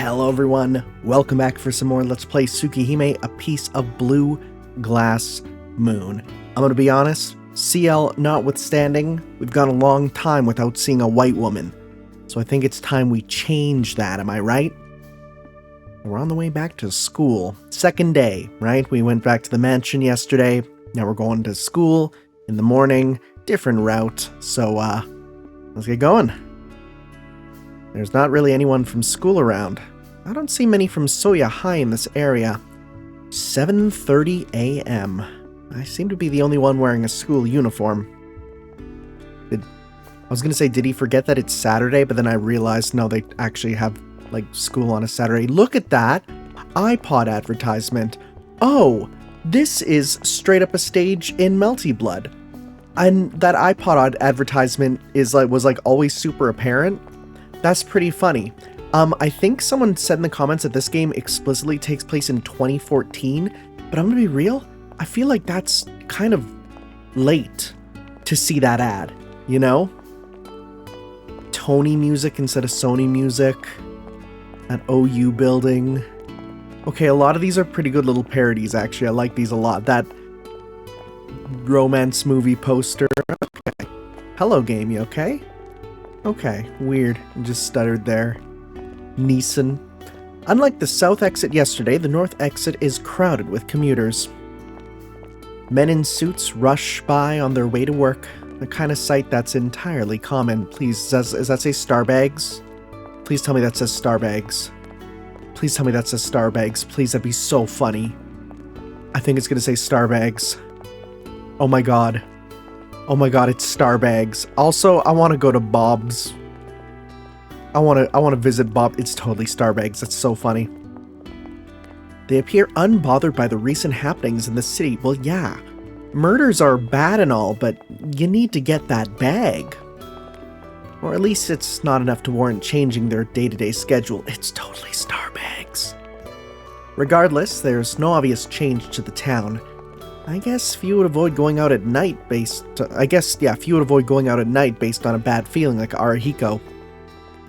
Hello everyone, welcome back for some more Let's Play Tsukihime, a piece of blue glass moon. I'm gonna be honest, CL notwithstanding, we've gone a long time without seeing a white woman. So I think it's time we change that, am I right? We're on the way back to school. Second day, right? We went back to the mansion yesterday, now we're going to school in the morning, different route, so let's get going. There's not really anyone from school around. I don't see many from Soya High in this area. 7:30 a.m. I seem to be the only one wearing a school uniform. I was gonna say, did he forget that it's Saturday? But then I realized, no, they actually have, like, school on a Saturday. Look at that! iPod advertisement. Oh, this is straight up a stage in Melty Blood. And that iPod advertisement was always super apparent. That's pretty funny. I think someone said in the comments that this game explicitly takes place in 2014, but I'm gonna be real, I feel like that's kind of late to see that ad, you know? Tony music instead of Sony music. That OU building. Okay, a lot of these are pretty good little parodies, actually. I like these a lot. That romance movie poster. Okay. Hello, game, you okay? Okay, weird. I just stuttered there. Neeson. Unlike the south exit yesterday, the north exit is crowded with commuters. Men in suits rush by on their way to work, the kind of sight that's entirely common. Please, does that say Starbags? Please tell me that says Starbags. Please tell me that says Starbags. Please, that'd be so funny. I think it's gonna say Starbags. Oh my god. Oh my god, it's Starbags. Also, I want to go to Bob's. I want to visit Bob. It's totally Starbags. That's so funny. They appear unbothered by the recent happenings in the city. Well, yeah. Murders are bad and all, but you need to get that bag. Or at least it's not enough to warrant changing their day-to-day schedule. It's totally Starbags. Regardless, there's no obvious change to the town. I guess few would avoid going out at night based on a bad feeling like Arahiko.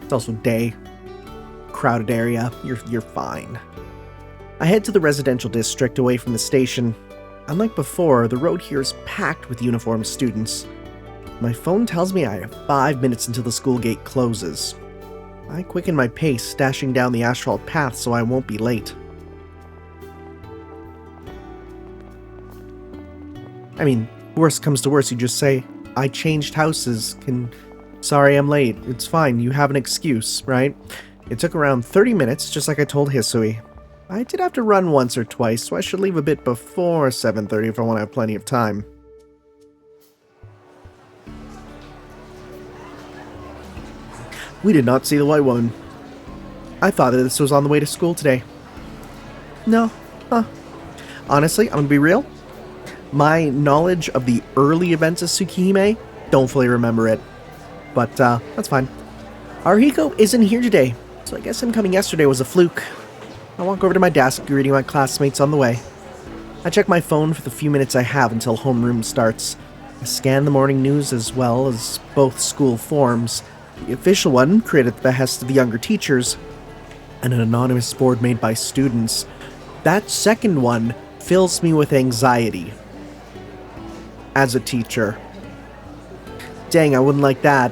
It's also day. Crowded area. You're fine. I head to the residential district away from the station. Unlike before, the road here is packed with uniformed students. My phone tells me I have 5 minutes until the school gate closes. I quicken my pace, dashing down the asphalt path so I won't be late. I mean, worst comes to worst, you just say, I changed houses, sorry I'm late, it's fine, you have an excuse, right? It took around 30 minutes, just like I told Hisui. I did have to run once or twice, so I should leave a bit before 7:30 if I want to have plenty of time. We did not see the white woman. I thought that this was on the way to school today. No, honestly, I'm gonna be real. My knowledge of the early events of Tsukihime, don't fully remember it. But, that's fine. Arihiko isn't here today, so I guess him coming yesterday was a fluke. I walk over to my desk, greeting my classmates on the way. I check my phone for the few minutes I have until homeroom starts. I scan the morning news as well as both school forums. The official one, created at the behest of the younger teachers, and an anonymous board made by students. That second one fills me with anxiety. As a teacher. Dang, I wouldn't like that.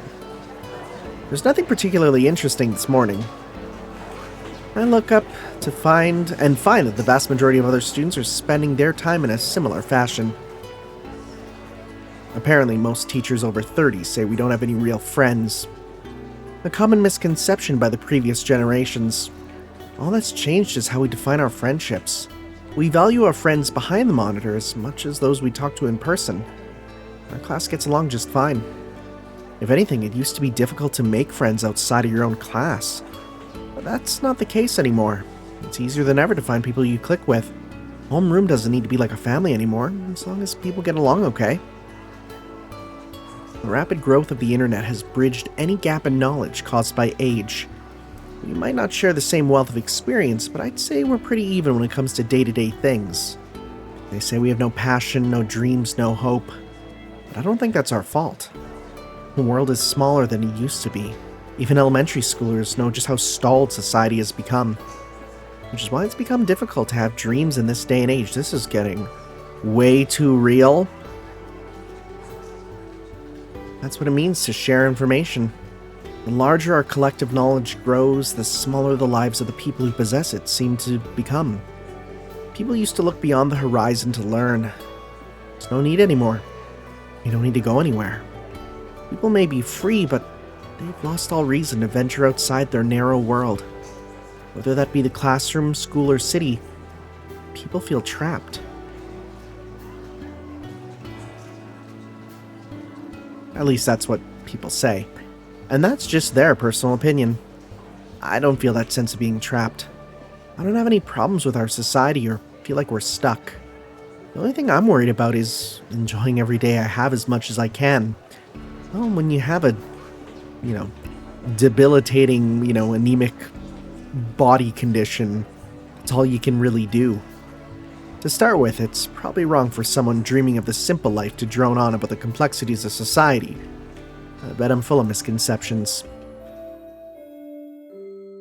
There's nothing particularly interesting this morning. I look up to find that the vast majority of other students are spending their time in a similar fashion. Apparently, most teachers over 30 say we don't have any real friends. A common misconception by the previous generations. All that's changed is how we define our friendships. We value our friends behind the monitor as much as those we talk to in person. Our class gets along just fine. If anything, it used to be difficult to make friends outside of your own class. But that's not the case anymore. It's easier than ever to find people you click with. Homeroom doesn't need to be like a family anymore, as long as people get along okay. The rapid growth of the internet has bridged any gap in knowledge caused by age. We might not share the same wealth of experience, but I'd say we're pretty even when it comes to day-to-day things. They say we have no passion, no dreams, no hope. But I don't think that's our fault. The world is smaller than it used to be. Even elementary schoolers know just how stalled society has become, which is why it's become difficult to have dreams in this day and age. This is getting way too real. That's what it means to share information. The larger our collective knowledge grows, the smaller the lives of the people who possess it seem to become. People used to look beyond the horizon to learn. There's no need anymore. You don't need to go anywhere. People may be free, but they've lost all reason to venture outside their narrow world. Whether that be the classroom, school, or city, people feel trapped. At least that's what people say. And that's just their personal opinion. I don't feel that sense of being trapped. I don't have any problems with our society or feel like we're stuck. The only thing I'm worried about is enjoying every day I have as much as I can. Well, when you have a, debilitating, anemic body condition, it's all you can really do. To start with, it's probably wrong for someone dreaming of the simple life to drone on about the complexities of society. I bet I'm full of misconceptions.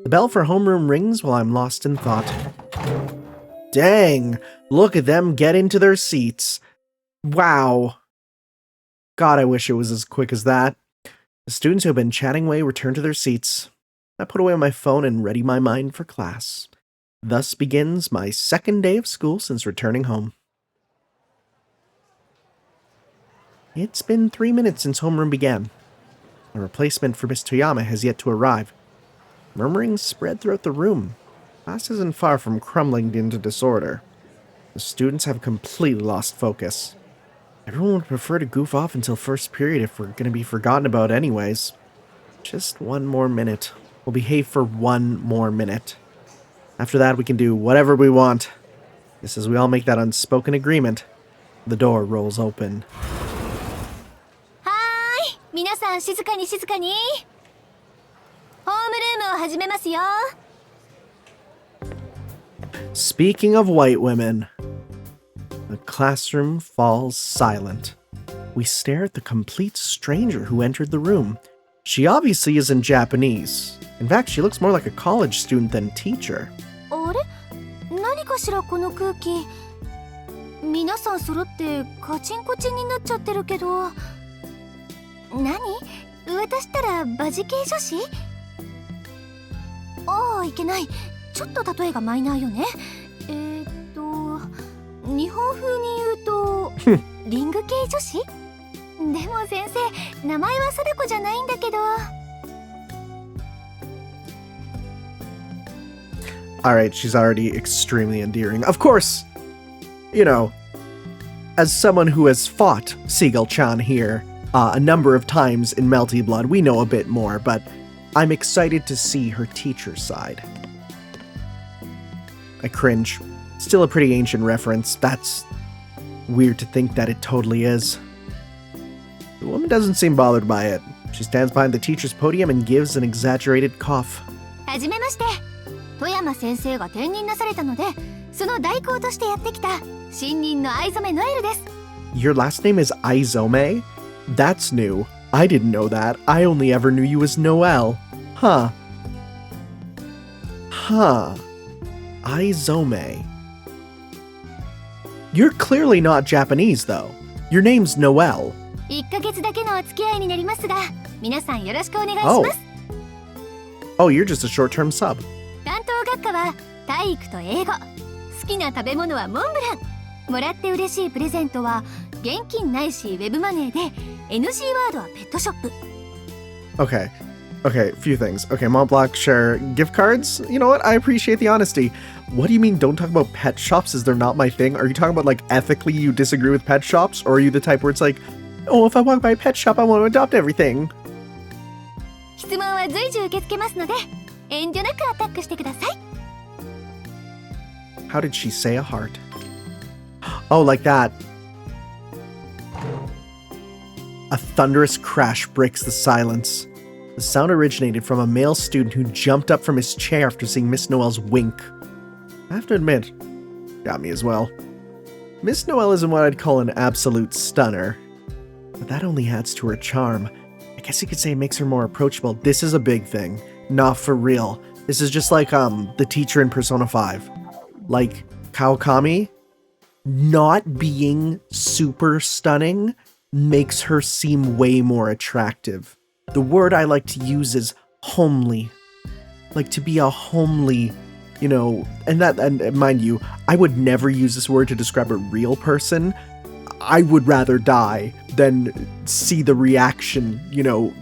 The bell for homeroom rings while I'm lost in thought. Dang! Look at them get into their seats. Wow. God, I wish it was as quick as that. The students who have been chatting away return to their seats. I put away my phone and ready my mind for class. Thus begins my second day of school since returning home. It's been 3 minutes since homeroom began. A replacement for Miss Toyama has yet to arrive. Murmurings spread throughout the room. Class isn't far from crumbling into disorder. The students have completely lost focus. Everyone would prefer to goof off until first period if we're going to be forgotten about anyways. Just 1 more minute. We'll behave for 1 more minute. After that, we can do whatever we want. Just as we all make that unspoken agreement, the door rolls open. Hi! 皆さん静かに静かに。ホームルームを始めますよ。Speaking of white women, the classroom falls silent. We stare at the complete stranger who entered the room. She obviously isn't Japanese. In fact, she looks more like a college student than teacher. あれ？何かしらこの空気。皆さん揃ってカチンコチンになっちゃってるけど。何？私ったらバジ系女子？ああ、いけない。ちょっと例えがマイナーよね。日本風に言うとリング系女子？でも先生、名前は貞子じゃないんだけど。Alright, she's already extremely endearing. Of course, as someone who has fought Seagull-chan here a number of times in Melty Blood, we know a bit more, but I'm excited to see her teacher side. I cringe. Still a pretty ancient reference. That's weird to think that it totally is. The woman doesn't seem bothered by it. She stands behind the teacher's podium and gives an exaggerated cough. はじめまして。富山先生が転任なされたので、その代行としてやってきた新任の藍染ノエルです。Your last name is Aizome? That's new. I didn't know that. I only ever knew you as Noelle. Huh. Aizome. You're clearly not Japanese, though. Your name's Noelle. 1ヶ月だけのお付き合いになりますが、皆さんよろしくお願いします。Oh, you're just a short-term sub. 担当学科は体育と英語。好きな食べ物はモンブラン。もらって嬉しいプレゼントは現金ないしウェブマネーで NG ワードはペットショップ。Okay, few things. Okay, Montblanc, share gift cards? You know what? I appreciate the honesty. What do you mean don't talk about pet shops as they're not my thing? Are you talking about like ethically you disagree with pet shops? Or are you the type where it's like, oh, if I walk by a pet shop, I want to adopt everything? 質問は随時受け付けますので、遠慮なくアタックしてください。How did she say a heart? Oh, like that. A thunderous crash breaks the silence. The sound originated from a male student who jumped up from his chair after seeing Miss Noelle's wink. I have to admit, got me as well. Miss Noelle isn't what I'd call an absolute stunner, but that only adds to her charm. I guess you could say it makes her more approachable. This is a big thing. Not for real. This is just like the teacher in Persona 5. Like Kawakami, not being super stunning makes her seem way more attractive. The word I like to use is homely. Like to be a homely, you know, and mind you, I would never use this word to describe a real person. I would rather die than see the reaction, you know,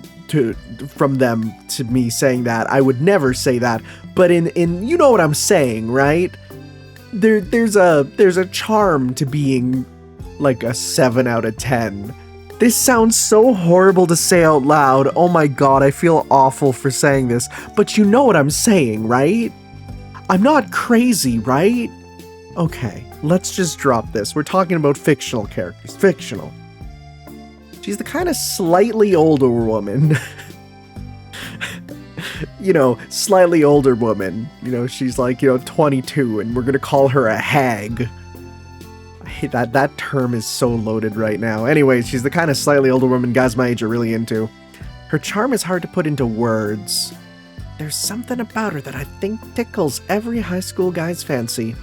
from them to me saying that. I would never say that, but in you know what I'm saying, right? There's a charm to being like a 7 out of 10. This sounds so horrible to say out loud. Oh my god, I feel awful for saying this, but you know what I'm saying, right? I'm not crazy, right? Okay, let's just drop this. We're talking about fictional characters. Fictional. She's the kind of slightly older woman. You know, slightly older woman. You know, she's like, 22, and we're gonna call her a hag. I hate that term is so loaded right now. Anyways, she's the kind of slightly older woman guys my age are really into. Her charm is hard to put into words. There's something about her that I think tickles every high school guy's fancy.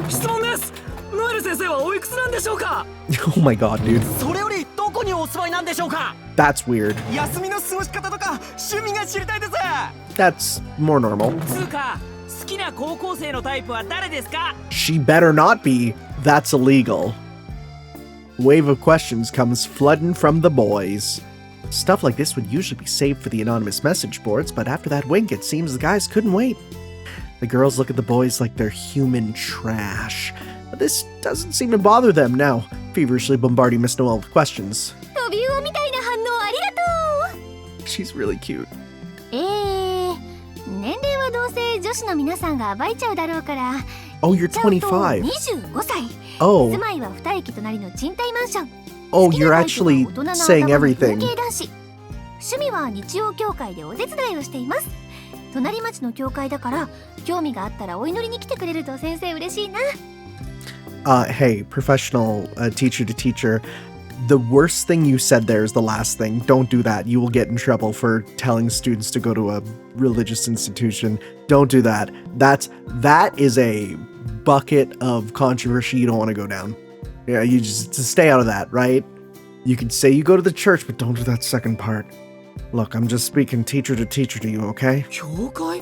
質問です。ノエル先生はおいくつなんでしょうか。Oh my god, dude. それよりどこにお住まいなんでしょうか。That's weird. 休みの過ごし方とか趣味が知りたいです。That's more normal. つうか、好きな高校生のタイプは誰ですか。 She better not be. That's illegal. Wave of questions comes flooding from the boys. Stuff like this would usually be saved for the anonymous message boards, but after that wink, it seems the guys couldn't wait. The girls look at the boys like they're human trash. But this doesn't seem to bother them now, feverishly bombarding Miss Noel with questions. トビウオみたいな反応ありがとう。 She's really cute. 年齢はどうせ女子の皆さんが暴いちゃうだろうから。 Oh, you're ちゃんと25. 25歳。Oh. 住まいは2駅隣の賃貸マンション。 Oh, you're actually saying everything. 趣味は日曜教会でお手伝いをしています。隣町の教会だから興味があったらお祈りに来てくれると先生嬉しいな。Hey, professional teacher to teacher. The worst thing you said there is the last thing. Don't do that. You will get in trouble for telling students to go to a religious institution. Don't do that. That is a bucket of controversy you don't want to go down. Yeah, you just stay out of that, right? You can say you go to the church, but don't do that second part. Look, I'm just speaking teacher to teacher to you, okay? 教会？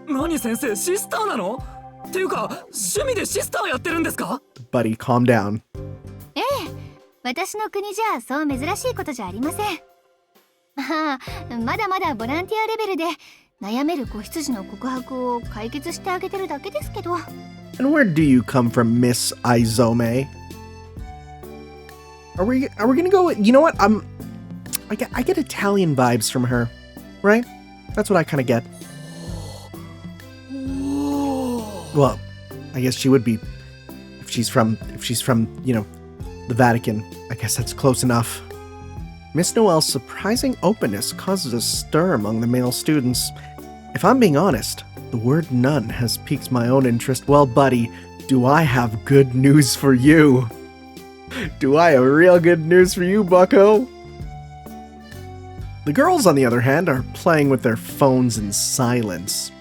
何先生シスターなの？っていうか趣味でシスターやってるんですか？ Buddy, calm down. 私の国じゃそう珍しいことじゃありません。まだまだボランティアレベルで悩める子羊の告白を解決してあげてるだけですけど。 And where do you come from, Miss Izome? Are we gonna go with, you know what? I get Italian vibes from her, right? That's what I kind of get. Well, I guess she would be if she's from, the Vatican. I guess that's close enough. Miss Noel's surprising openness causes a stir among the male students. If I'm being honest, the word nun has piqued my own interest. Well, buddy, do I have good news for you? Do I have real good news for you, bucko? The girls, on the other hand, are playing with their phones in silence.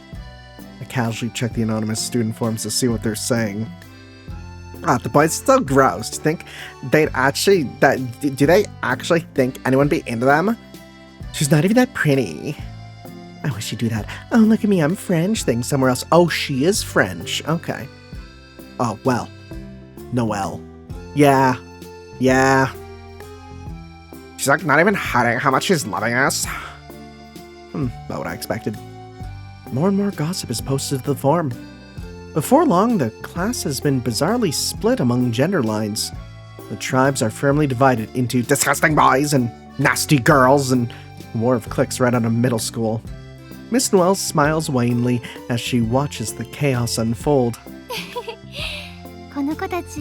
I casually check the anonymous student forums to see what they're saying. The boys are so gross. Do you think do they actually think anyone be into them? She's not even that pretty. I wish she'd do that. Oh, look at me, I'm French thing somewhere else. Oh, she is French. Okay. Oh, well. Noelle. Yeah. She's like not even hiding how much she's loving us. About what I expected. More and more gossip is posted to the forum. Before long, the class has been bizarrely split among gender lines. The tribes are firmly divided into disgusting boys and nasty girls, and war of cliques right out of middle school. Miss Noelle smiles wanly as she watches the chaos unfold. この子たち、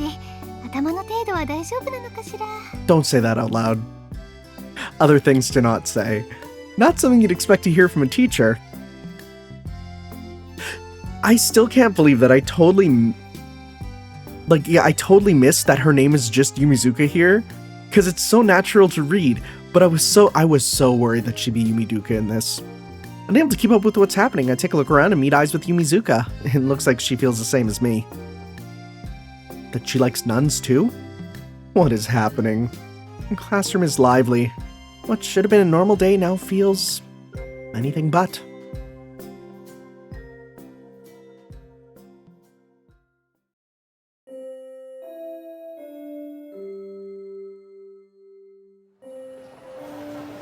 頭の程度は大丈夫なのかしら? Don't say that out loud. Other things to not say. Not something you'd expect to hear from a teacher. I still can't believe that I totally missed that her name is just Yumizuka here, because it's so natural to read. But I was so worried that she'd be Yumizuka in this. Unable to keep up with what's happening, I take a look around and meet eyes with Yumizuka. It looks like she feels the same as me. That she likes nuns too? What is happening? The classroom is lively. What should have been a normal day now feels anything but.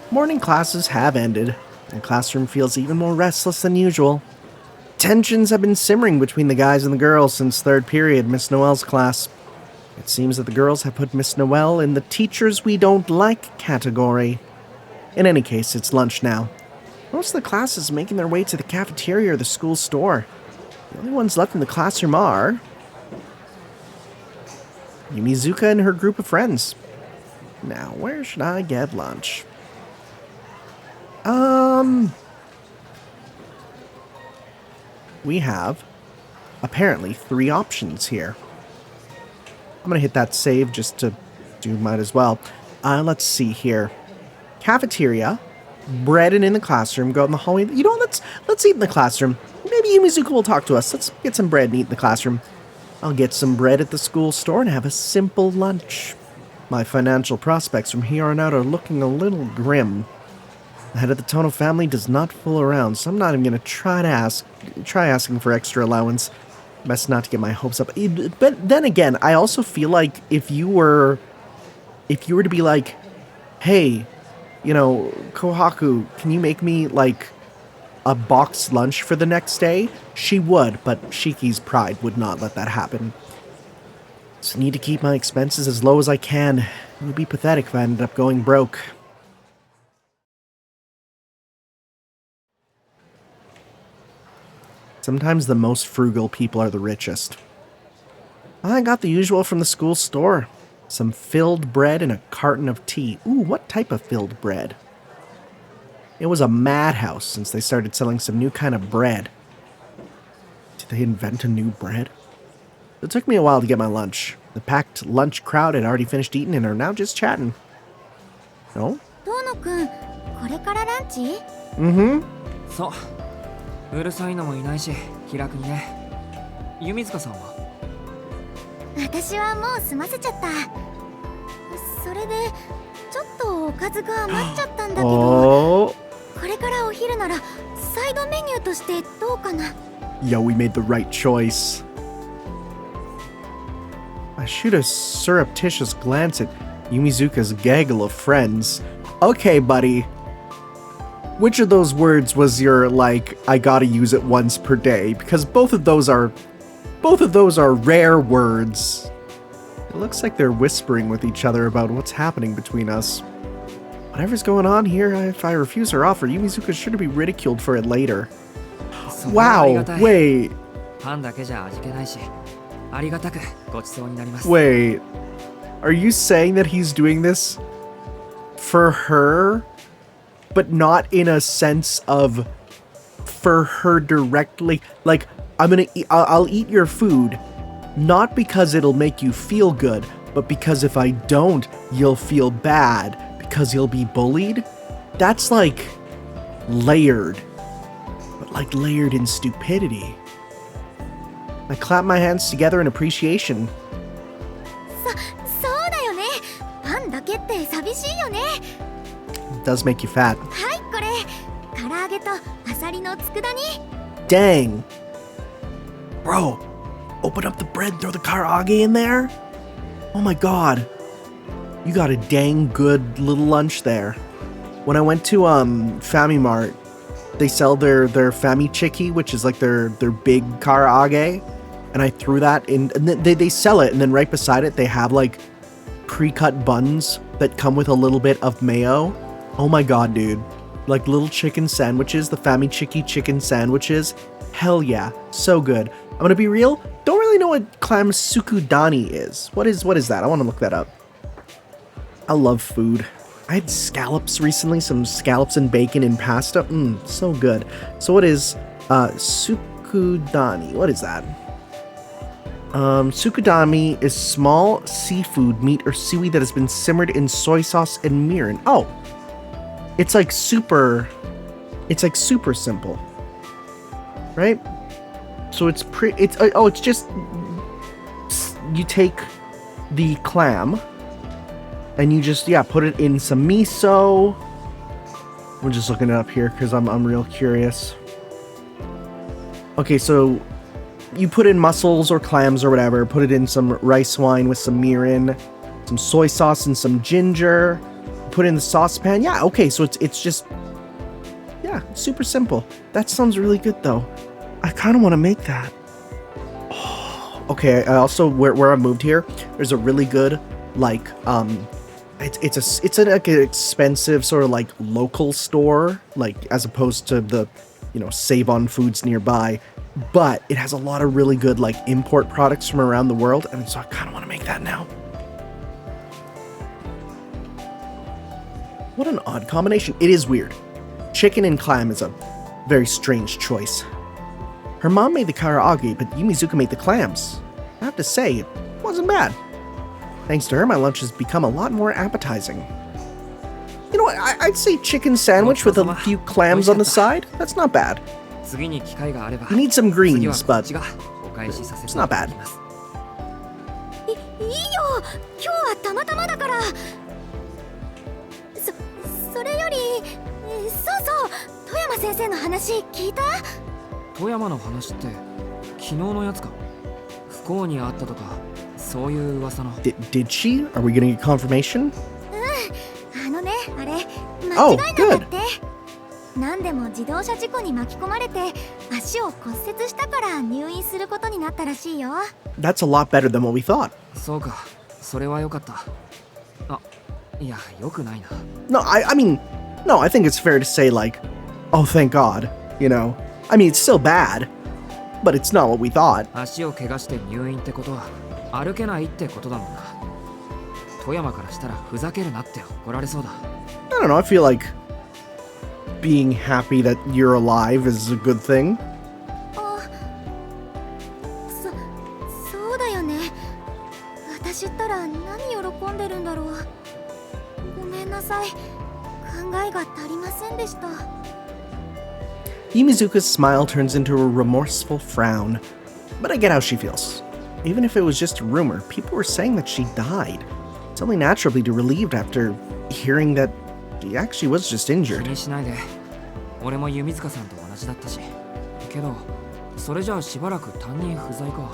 Morning classes have ended. The classroom feels even more restless than usual. Tensions have been simmering between the guys and the girls since third period, Miss Noel's class. It seems that the girls have put Miss Noel in the teachers we don't like category. In any case, it's lunch now. Most of the classes making their way to the cafeteria or the school store. The only ones left in the classroom are Yumizuka and her group of friends. Now, where should I get lunch? We have, apparently, 3 options here. I'm gonna hit that save just to do might as well. Let's see here. Cafeteria, bread and in the classroom, go out in the hallway. You know, let's eat in the classroom. Maybe Yumizuka will talk to us. Let's get some bread and eat in the classroom. I'll get some bread at the school store and have a simple lunch. My financial prospects from here on out are looking a little grim. The head of the Tono family does not fool around, so I'm not even going to try asking for extra allowance. Best not to get my hopes up. But then again, I also feel like if you were to be like, hey, you know, Kohaku, can you make me like a boxed lunch for the next day? She would, but Shiki's pride would not let that happen. So I need to keep my expenses as low as I can. It would be pathetic if I ended up going broke. Sometimes the most frugal people are the richest. I got the usual from the school store. Some filled bread and a carton of tea. Ooh, what type of filled bread? It was a madhouse since they started selling some new kind of bread. Did they invent a new bread? It took me a while to get my lunch. The packed lunch crowd had already finished eating and are now just chatting. No? Tono-kun, これからランチ? Mm-hmm. そう。うるさいのもいないし、気楽にね。弓塚さんは？私はもう済ませちゃった。それでちょっとおかずが余っちゃったんだけど、これからお昼ならサイドメニューとしてどうかな? Yo, we made the right choice. I shoot a surreptitious glance at Yumizuka's gaggle of friends. Okay, buddy. Which of those words was your, like, I gotta use it once per day? Because both of those are rare words. It looks like they're whispering with each other about what's happening between us. Whatever's going on here, if I refuse her offer, Yumizuka's sure to be ridiculed for it later. Wow, wait. Wait. Are you saying that he's doing this for her? But not in a sense of for her directly. Like, I'll eat your food, not because it'll make you feel good, but because if I don't, you'll feel bad because you'll be bullied. That's like layered, but like layered in stupidity. I clap my hands together in appreciation. そうだよね。パンだけって寂しいよね。It does make you fat. はい、これ唐揚げとアサリの佃煮。 Dang. Bro, open up the bread, throw the karaage in there? Oh my god. You got a dang good little lunch there. When I went to Famimart, they sell their Fami Chiki, which is like their big karaage, and I threw that in, and they sell it, and then right beside it they have like pre-cut buns that come with a little bit of mayo. Oh my god, dude. Like little chicken sandwiches, the Fami Chiki chicken sandwiches. Hell yeah, so good. I'm gonna be real, don't really know what clam sukudani is. What is that? I want to look that up. I love food. I had scallops recently, some scallops and bacon and pasta. So good. So what is sukudani? What is that? Sukudani is small seafood, meat, or seaweed that has been simmered in soy sauce and mirin. Oh, It's like super simple, right? So it's it's just you take the clam and you just put it in some miso. I'm just looking it up here because I'm real curious. Okay, so you put in mussels or clams or whatever, put it in some rice wine with some mirin, some soy sauce and some ginger, put it in the saucepan. Yeah, okay, so it's just, super simple. That sounds really good though. I kind of want to make that. Oh, okay, I also, where I moved here, there's a really good, like, it's like an expensive sort of like local store, like as opposed to the, Save On Foods nearby. But it has a lot of really good like import products from around the world, and so I kind of want to make that now. What an odd combination. It is weird. Chicken and clam is a very strange choice. Her mom made the karaage, but Yumizuka made the clams. I have to say, it wasn't bad. Thanks to her, my lunch has become a lot more appetizing. You know what, I'd say chicken sandwich with a few clams on the side. That's not bad. You need some greens, but it's not bad. いいよ、今日はたまたまだから。それより、そうそう、富山先生の話聞いた？富山の話って昨日のやつか。不幸にあったとか、そういう噂の。Did she? Are we getting a confirmation? あれ、間違いなんだって。何でも自動車事故に巻き込まれて足を骨折したから入院することになったらしいよ。That's a lot better than what we thought. そうか、それは良かった。いや、良くないな。No, I mean, no, I think it's fair to say like, oh, thank God, I mean, it's still bad, but it's not what we thought. 足を怪我して入院ってことは歩けないってことだもんな。富山からしたらふざけるなって怒られそうだ。I don't know, I feel like being happy that you're alive is a good thing. そうだよね。私ったら何喜んでるんだろう。ごめんなさい。考えが足りませんでした。Yumizuka's smile turns into a remorseful frown, but I get how she feels. Even if it was just a rumor, people were saying that she died. It's only natural to be relieved after hearing that she actually was just injured. 気にしないで。俺も弓塚さんと同じだったし。けど、それじゃあしばらく担任不在か。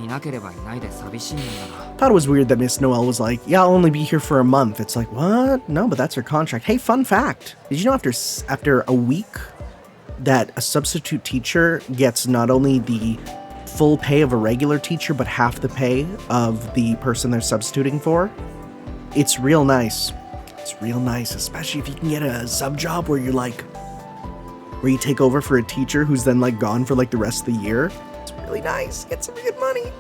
いなければいないで寂しいもんだな。Thought it was weird that Miss Noel was like, yeah, I'll only be here for a month. It's like, what? No, but that's her contract. Hey, fun fact. Did you know after a week that a substitute teacher gets not only the full pay of a regular teacher, but half the pay of the person they're substituting for? It's real nice. It's real nice, especially if you can get a sub job where you take over for a teacher who's then like gone for like the rest of the year. It's really nice. Get some good money.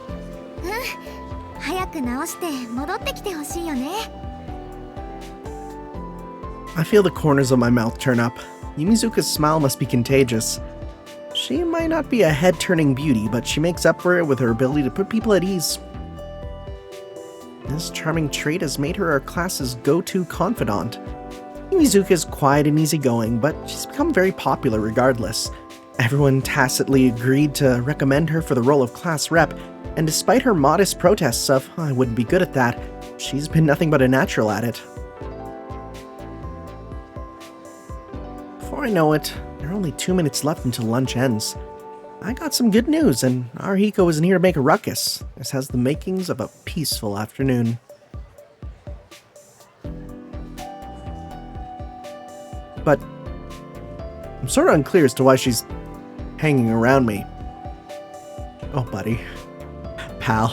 早く直して戻ってきてほしいよね。I feel the corners of my mouth turn up. Yumizuka's smile must be contagious. She might not be a head-turning beauty, but she makes up for it with her ability to put people at ease. This charming trait has made her our class's go-to confidant. Yumizuka is quiet and easygoing, but she's become very popular regardless. Everyone tacitly agreed to recommend her for the role of class rep, and despite her modest protests of, I wouldn't be good at that, she's been nothing but a natural at it. Before I know it, there are only 2 minutes left until lunch ends. I got some good news, and Arihiko isn't here to make a ruckus. This has the makings of a peaceful afternoon. But I'm sort of unclear as to why she's hanging around me. Oh, buddy. Pal.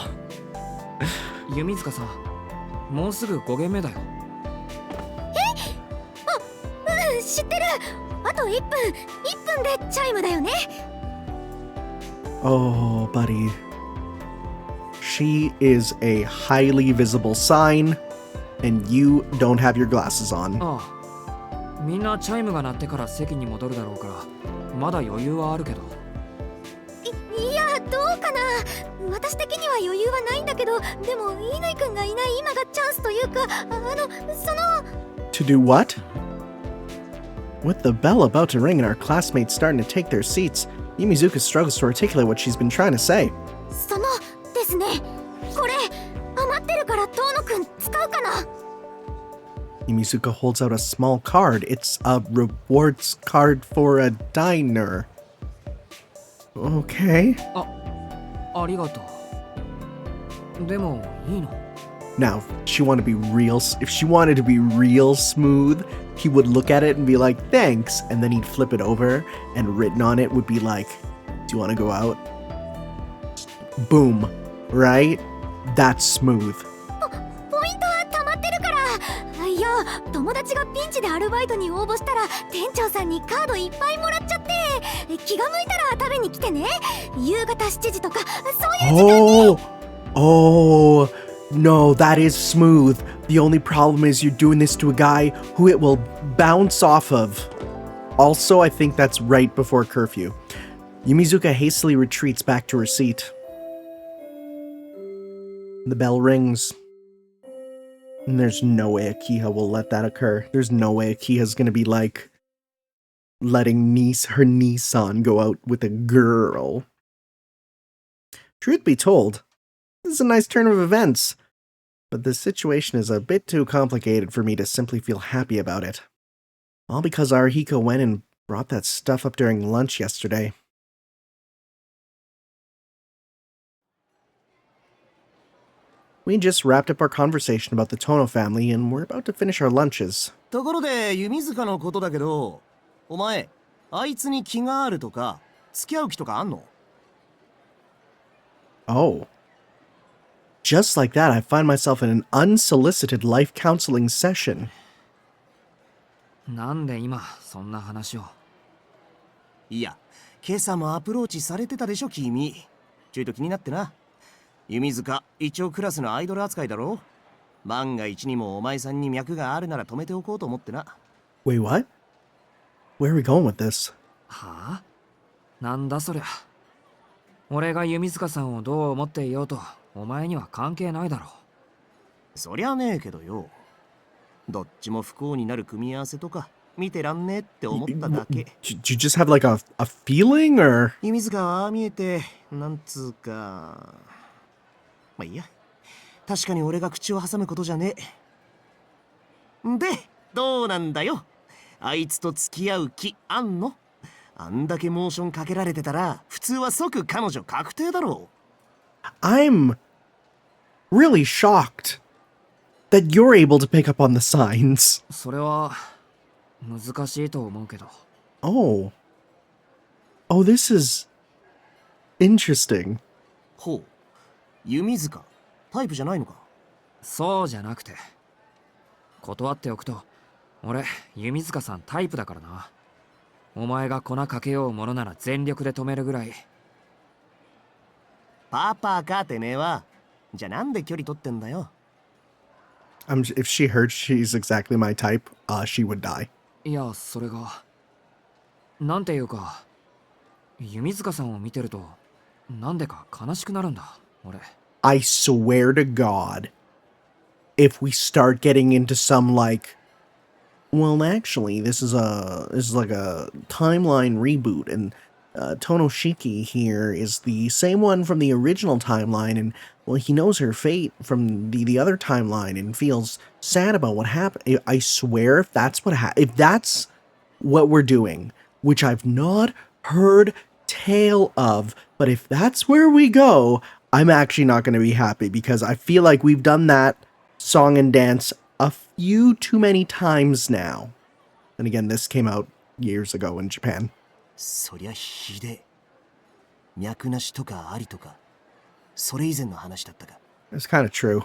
弓塚さん、もうすぐ5限目だよ。知ってる。あと1分でチャイムだよね。Oh, buddy. She is a highly visible sign, and you don't have your glasses on. ああ、みんなチャイムが鳴ってから席に戻るだろうから、まだ余裕はあるけど。いや、どうかな。私的には余裕はないんだけど、でも乾くんがいない今がチャンスというか、その。To do what? With the bell about to ring and our classmates starting to take their seats, Yumizuka struggles to articulate what she's been trying to say. そのですね、これ余ってるからトーノくん使うかな。 Yumizuka holds out a small card. It's a rewards card for a diner. Okay. ありがとう。でもいいの？ Now, if she wanted to be real smooth, he would look at it and be like, thanks, and then he'd flip it over, and written on it would be like, do you want to go out? Boom. Right? That's smooth. ポイントは溜まってるから。いや、友達がピンチでアルバイトに応募したら店長さんにカードいっぱいもらっちゃって、気が向いたら食べに来てね。夕方7時とかそういう時間に。Oh, no, that is smooth. The only problem is you're doing this to a guy who it will bounce off of. Also, I think that's right before curfew. Yumizuka hastily retreats back to her seat. The bell rings. And there's no way Akiha will let that occur. There's no way Akiha's gonna be like letting her Nissan go out with a girl. Truth be told, this is a nice turn of events, but the situation is a bit too complicated for me to simply feel happy about it. All because Arihiko went and brought that stuff up during lunch yesterday. We just wrapped up our conversation about the Tono family, and we're about to finish our lunches. ところでYumizukaのことだけど、お前あいつに気があるとか付き合う気とかあんの？ Oh. Just like that, I find myself in an unsolicited life counseling session. なんで今そんな話を？いや、今朝もアプローチされてたでしょ君。ちょいと気になってな。Yumizuka、一応クラスのアイドル扱いだろ。万が一にもお前さんに脈があるなら止めておこうと思ってな。Wait, what? Where are we going with this? はあ？なんだそりゃ。俺が弓塚さんをどう思っていようとお前には関係ないだろう。そりゃねえけどよ。どっちも不幸になる組み合わせとか見てらんねえって思っただけ。Did you just have like a feeling, or? Yumizukaはああ見えてなんつうか。まあいいや。確かに俺が口を挟むことじゃねえ。で、どうなんだよ。あいつと付き合う気あんの？あんだけモーションかけられてたら普通は即彼女確定だろう。I'm really shocked that you're able to pick up on the signs. それは難しいと思うけど。Oh. Oh, this is interesting. ほう。Yumizuka、タイプじゃないのか？そうじゃなくて。断っておくと、俺、弓塚さんタイプだからな。お前が粉かけようものなら全力で止めるぐらい。パパかてめえは。じゃあなんで距離取ってんだよ。If she heard she's exactly my type, she would die. いや、それが。なんていうか、弓塚さんを見てると、なんでか悲しくなるんだ、俺。I swear to God, if we start getting into some like, well, actually, this is like a timeline reboot, and Tono Shiki here is the same one from the original timeline, and well, he knows her fate from the other timeline and feels sad about what happened. I swear, if that's what we're doing, which I've not heard tale of, but if that's where we go, I'm actually not going to be happy, because I feel like we've done that song and dance a few too many times now. And again, this came out years ago in Japan. そりゃひでえ。脈なしとかありとか、それ以前の話だったか。It's kind of true.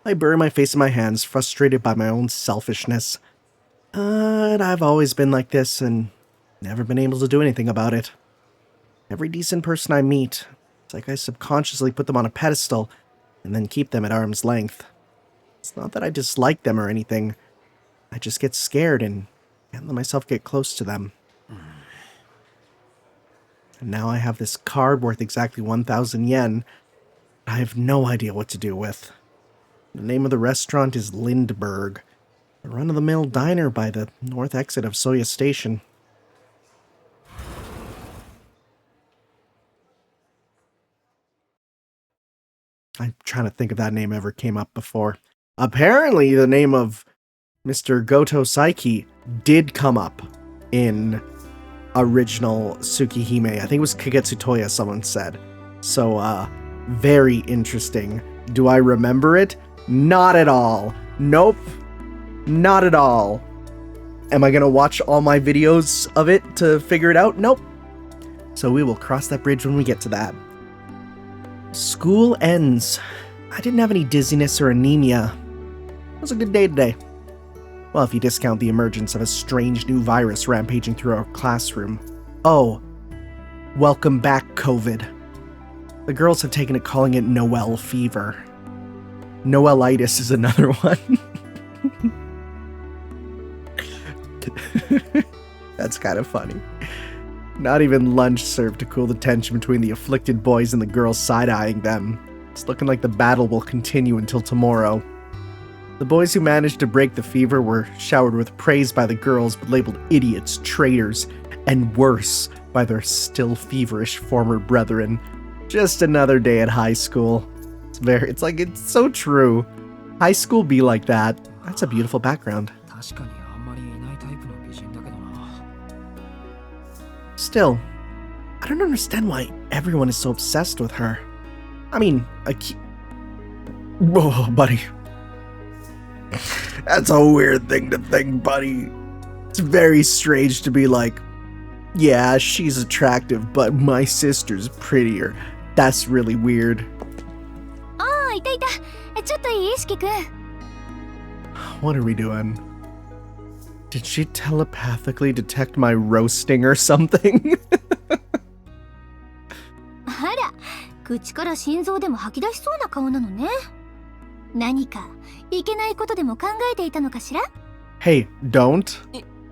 I bury my face in my hands, frustrated by my own selfishness. And I've always been like this and never been able to do anything about it. Every decent person I meet, it's like I subconsciously put them on a pedestal and then keep them at arm's length. It's not that I dislike them or anything. I just get scared and can't let myself get close to them. And now I have this card worth exactly 1,000 yen. I have no idea what to do with. The name of the restaurant is Lindbergh, a run-of-the-mill diner by the north exit of Soya Station. I'm trying to think if that name ever came up before. Apparently, the name of Mr. Goto Saiki did come up in original Tsukihime. I think it was Kagetsu Toya, someone said. So, very interesting. Do I remember it? Not at all. Nope. Not at all. Am I gonna watch all my videos of it to figure it out? Nope. So we will cross that bridge when we get to that. School ends. I didn't have any dizziness or anemia. It was a good day today. Well, if you discount the emergence of a strange new virus rampaging through our classroom. Oh, welcome back, COVID. The girls have taken to calling it Noel fever. Noelitis is another one. That's kind of funny. Not even lunch served to cool the tension between the afflicted boys and the girls side-eyeing them. It's looking like the battle will continue until tomorrow. The boys who managed to break the fever were showered with praise by the girls, but labeled idiots, traitors, and worse by their still feverish former brethren. Just another day at high school. It's so true. High school be like that. That's a beautiful background. Still, I don't understand why everyone is so obsessed with her. I mean, whoa, buddy. That's a weird thing to think, buddy. It's very strange to be like, yeah, she's attractive, but my sister's prettier. That's really weird. What are we doing? Did she telepathically detect my roasting or something? あら、口から心臓でも吐き出しそうな顔なのね。何かいけないことでも考えていたのかしら? Hey, don't.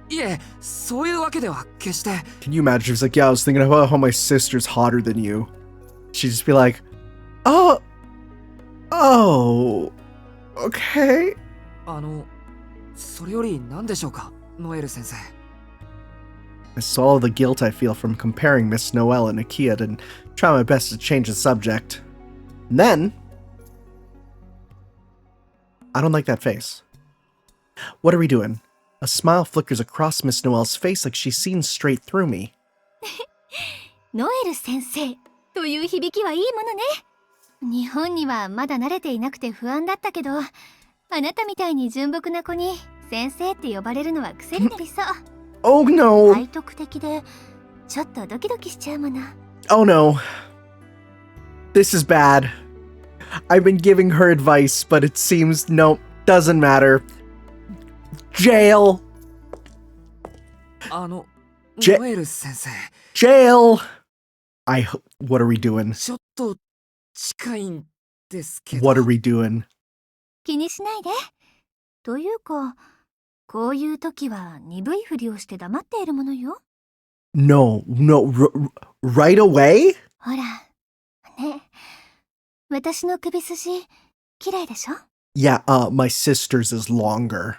いえ、そういうわけでは決して。 Can you imagine if it's like, yeah, I was thinking about how my sister's hotter than you. She'd just be like, oh, okay. それより何でしょうか、ノエル先生。 I saw the guilt I feel from comparing Miss Noel and Akia and try my best to change the subject. And then, I don't like that face. What are we doing? A smile flickers across Miss Noel's face like she's seen straight through me. ノエル先生という響きはいいものね。日本にはまだ慣れていなくて不安だったけど、あなたみたいに純朴な子に先生って呼ばれるのは癖になりそう。Oh no! 背徳的でちょっとドキドキしちゃうもの。Oh no. This is bad. I've been giving her advice, but it seems, nope, doesn't matter. Jail! ノエル先生。 Jail! What are we doing? ちょっと近いんですけど。 What are we doing? 気にしないで。というか、こういう時は鈍いふりをして黙っているものよ。No, right away? ほら、ね、私の首筋、綺麗でしょ? Yeah, my sister's is longer.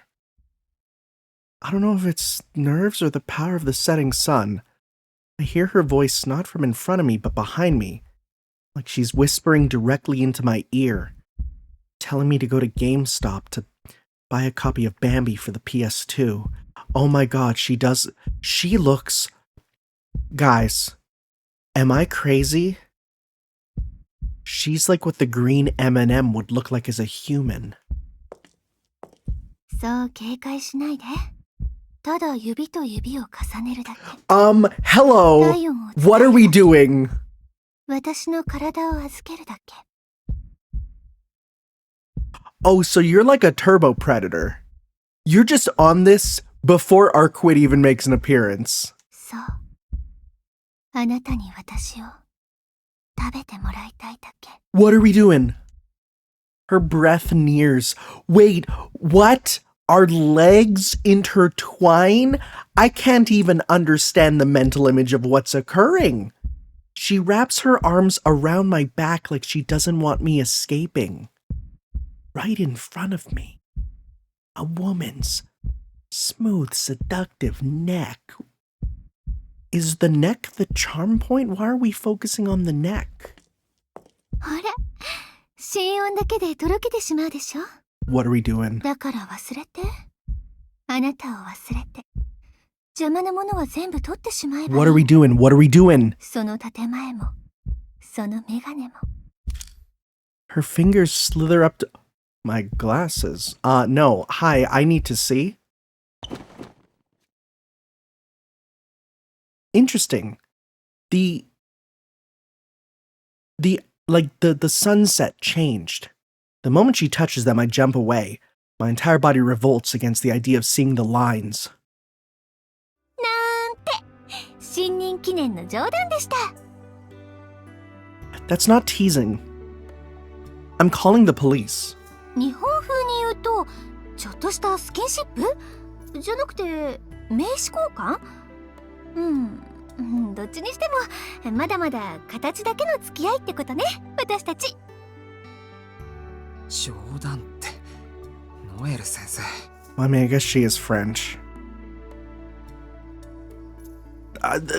I don't know if it's nerves or the power of the setting sun. I hear her voice not from in front of me, but behind me. Like she's whispering directly into my ear. Telling me to go to GameStop to buy a copy of Bambi for the PS2. Oh my god, she does... She looks... Guys, am I crazy? She's like what the green M&M would look like as a human. そう警戒しないで。ただ指と指を重ねるだけ。Hello! What are we doing? 私の体を預けるだけ。Oh, so you're like a turbo predator. You're just on this before our quid even makes an appearance. そう。あなたに私を食べてもらいたいだけ。What are we doing? Her breath nears. Wait, what? Our legs intertwine? I can't even understand the mental image of what's occurring. She wraps her arms around my back like she doesn't want me escaping. right in front of me. A woman's smooth, seductive neck. Is the neck the charm point? Why are we focusing on the neck? ほら、心音だけでとろけてしまうでしょ。 What are we doing? だから忘れて。あなたを忘れて。邪魔なものは全部取ってしまえばいい。What are we doing? What are we doing? その建前も、そのメガネも。 Her fingers slither up to my glasses. No. Hi, I need to see. Interesting. The sunset changed. The moment she touches them, I jump away. My entire body revolts against the idea of seeing the lines. なんて、新任記念の冗談でした。 That's not teasing. I'm calling the police. 日本風に言うと、ちょっとしたスキンシップじゃなくて、名刺交換？どっちにしても、まだまだ形だけの付き合いってことね、私たち。冗談って、ノエル先生。I mean, I guess she is French.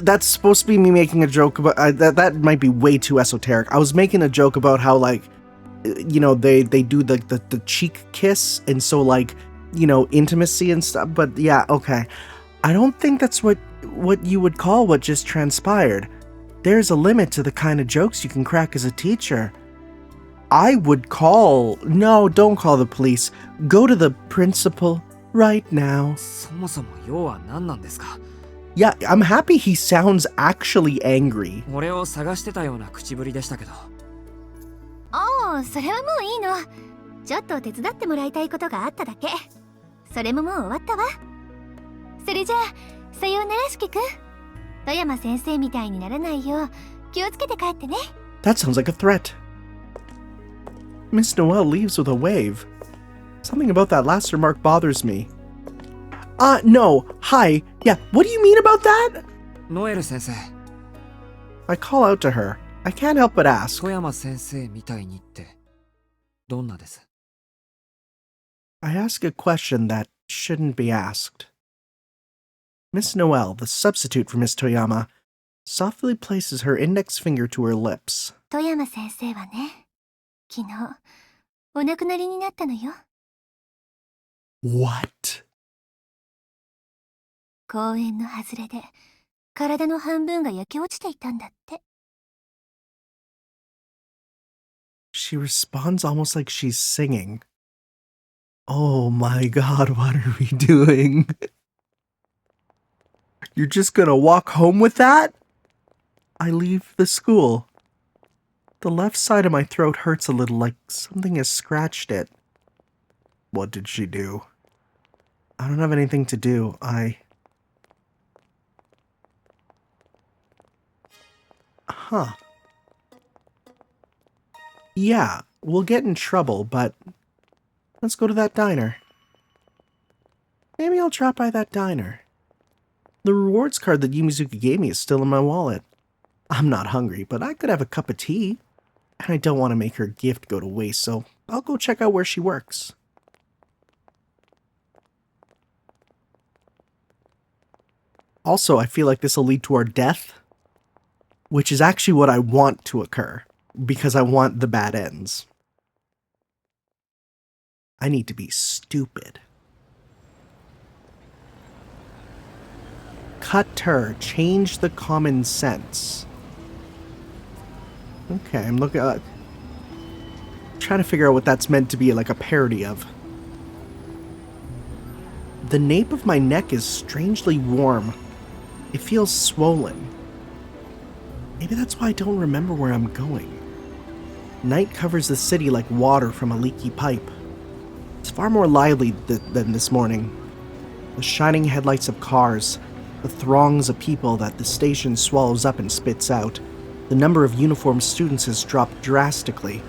That's supposed to be me making a joke about that might be way too esoteric. I was making a joke about how, like, you know, they do the cheek kiss, and so, like, you know, intimacy and stuff. But yeah, okay. I don't think that's what you would call what just transpired. There's a limit to the kind of jokes you can crack as a teacher. I would call... No, don't call the police. Go to the principal right now. そもそも要は何なんですか？ Yeah, I'm happy he sounds actually angry. 俺を探してたような口ぶりでしたけど。おお、それはもういいの。ちょっと手伝ってもらいたいことがあっただけ。それももう終わったわ。それじゃあ、さようならしきくん。富山先生みたいにならないよう気をつけて帰ってね。 That sounds like a threat. Miss Noelle leaves with a wave. Something about that last remark bothers me. No. Hi. Yeah, what do you mean about that? ノエル先生。 I call out to her. I can't help but ask. 富山先生みたいにって、どんなです？ I ask a question that shouldn't be asked. Miss Noelle, the substitute for Miss Toyama, softly places her index finger to her lips. 富山先生はね、昨日お亡くなりになったのよ。 What? 公園の外れで体の半分が焼け落ちていたんだって。 She responds almost like she's singing. Oh my god, what are we doing? You're just gonna walk home with that? I leave the school. The left side of my throat hurts a little, like something has scratched it. What did she do? I don't have anything to do. Huh. Yeah, we'll get in trouble, but let's go to that diner. Maybe I'll drop by that diner. The rewards card that Yumizuka gave me is still in my wallet. I'm not hungry, but I could have a cup of tea. And I don't want to make her gift go to waste, so I'll go check out where she works. Also, I feel like this will lead to our death, which is actually what I want to occur, because I want the bad ends. I need to be stupid. Cut her. Change the common sense. Okay, I'm looking at... trying to figure out what that's meant to be, like a parody of. The nape of my neck is strangely warm. It feels swollen. Maybe that's why I don't remember where I'm going. Night covers the city like water from a leaky pipe. It's far more lively than this morning. The shining headlights of cars, the throngs of people that the station swallows up and spits out. The number of uniformed students has dropped drastically,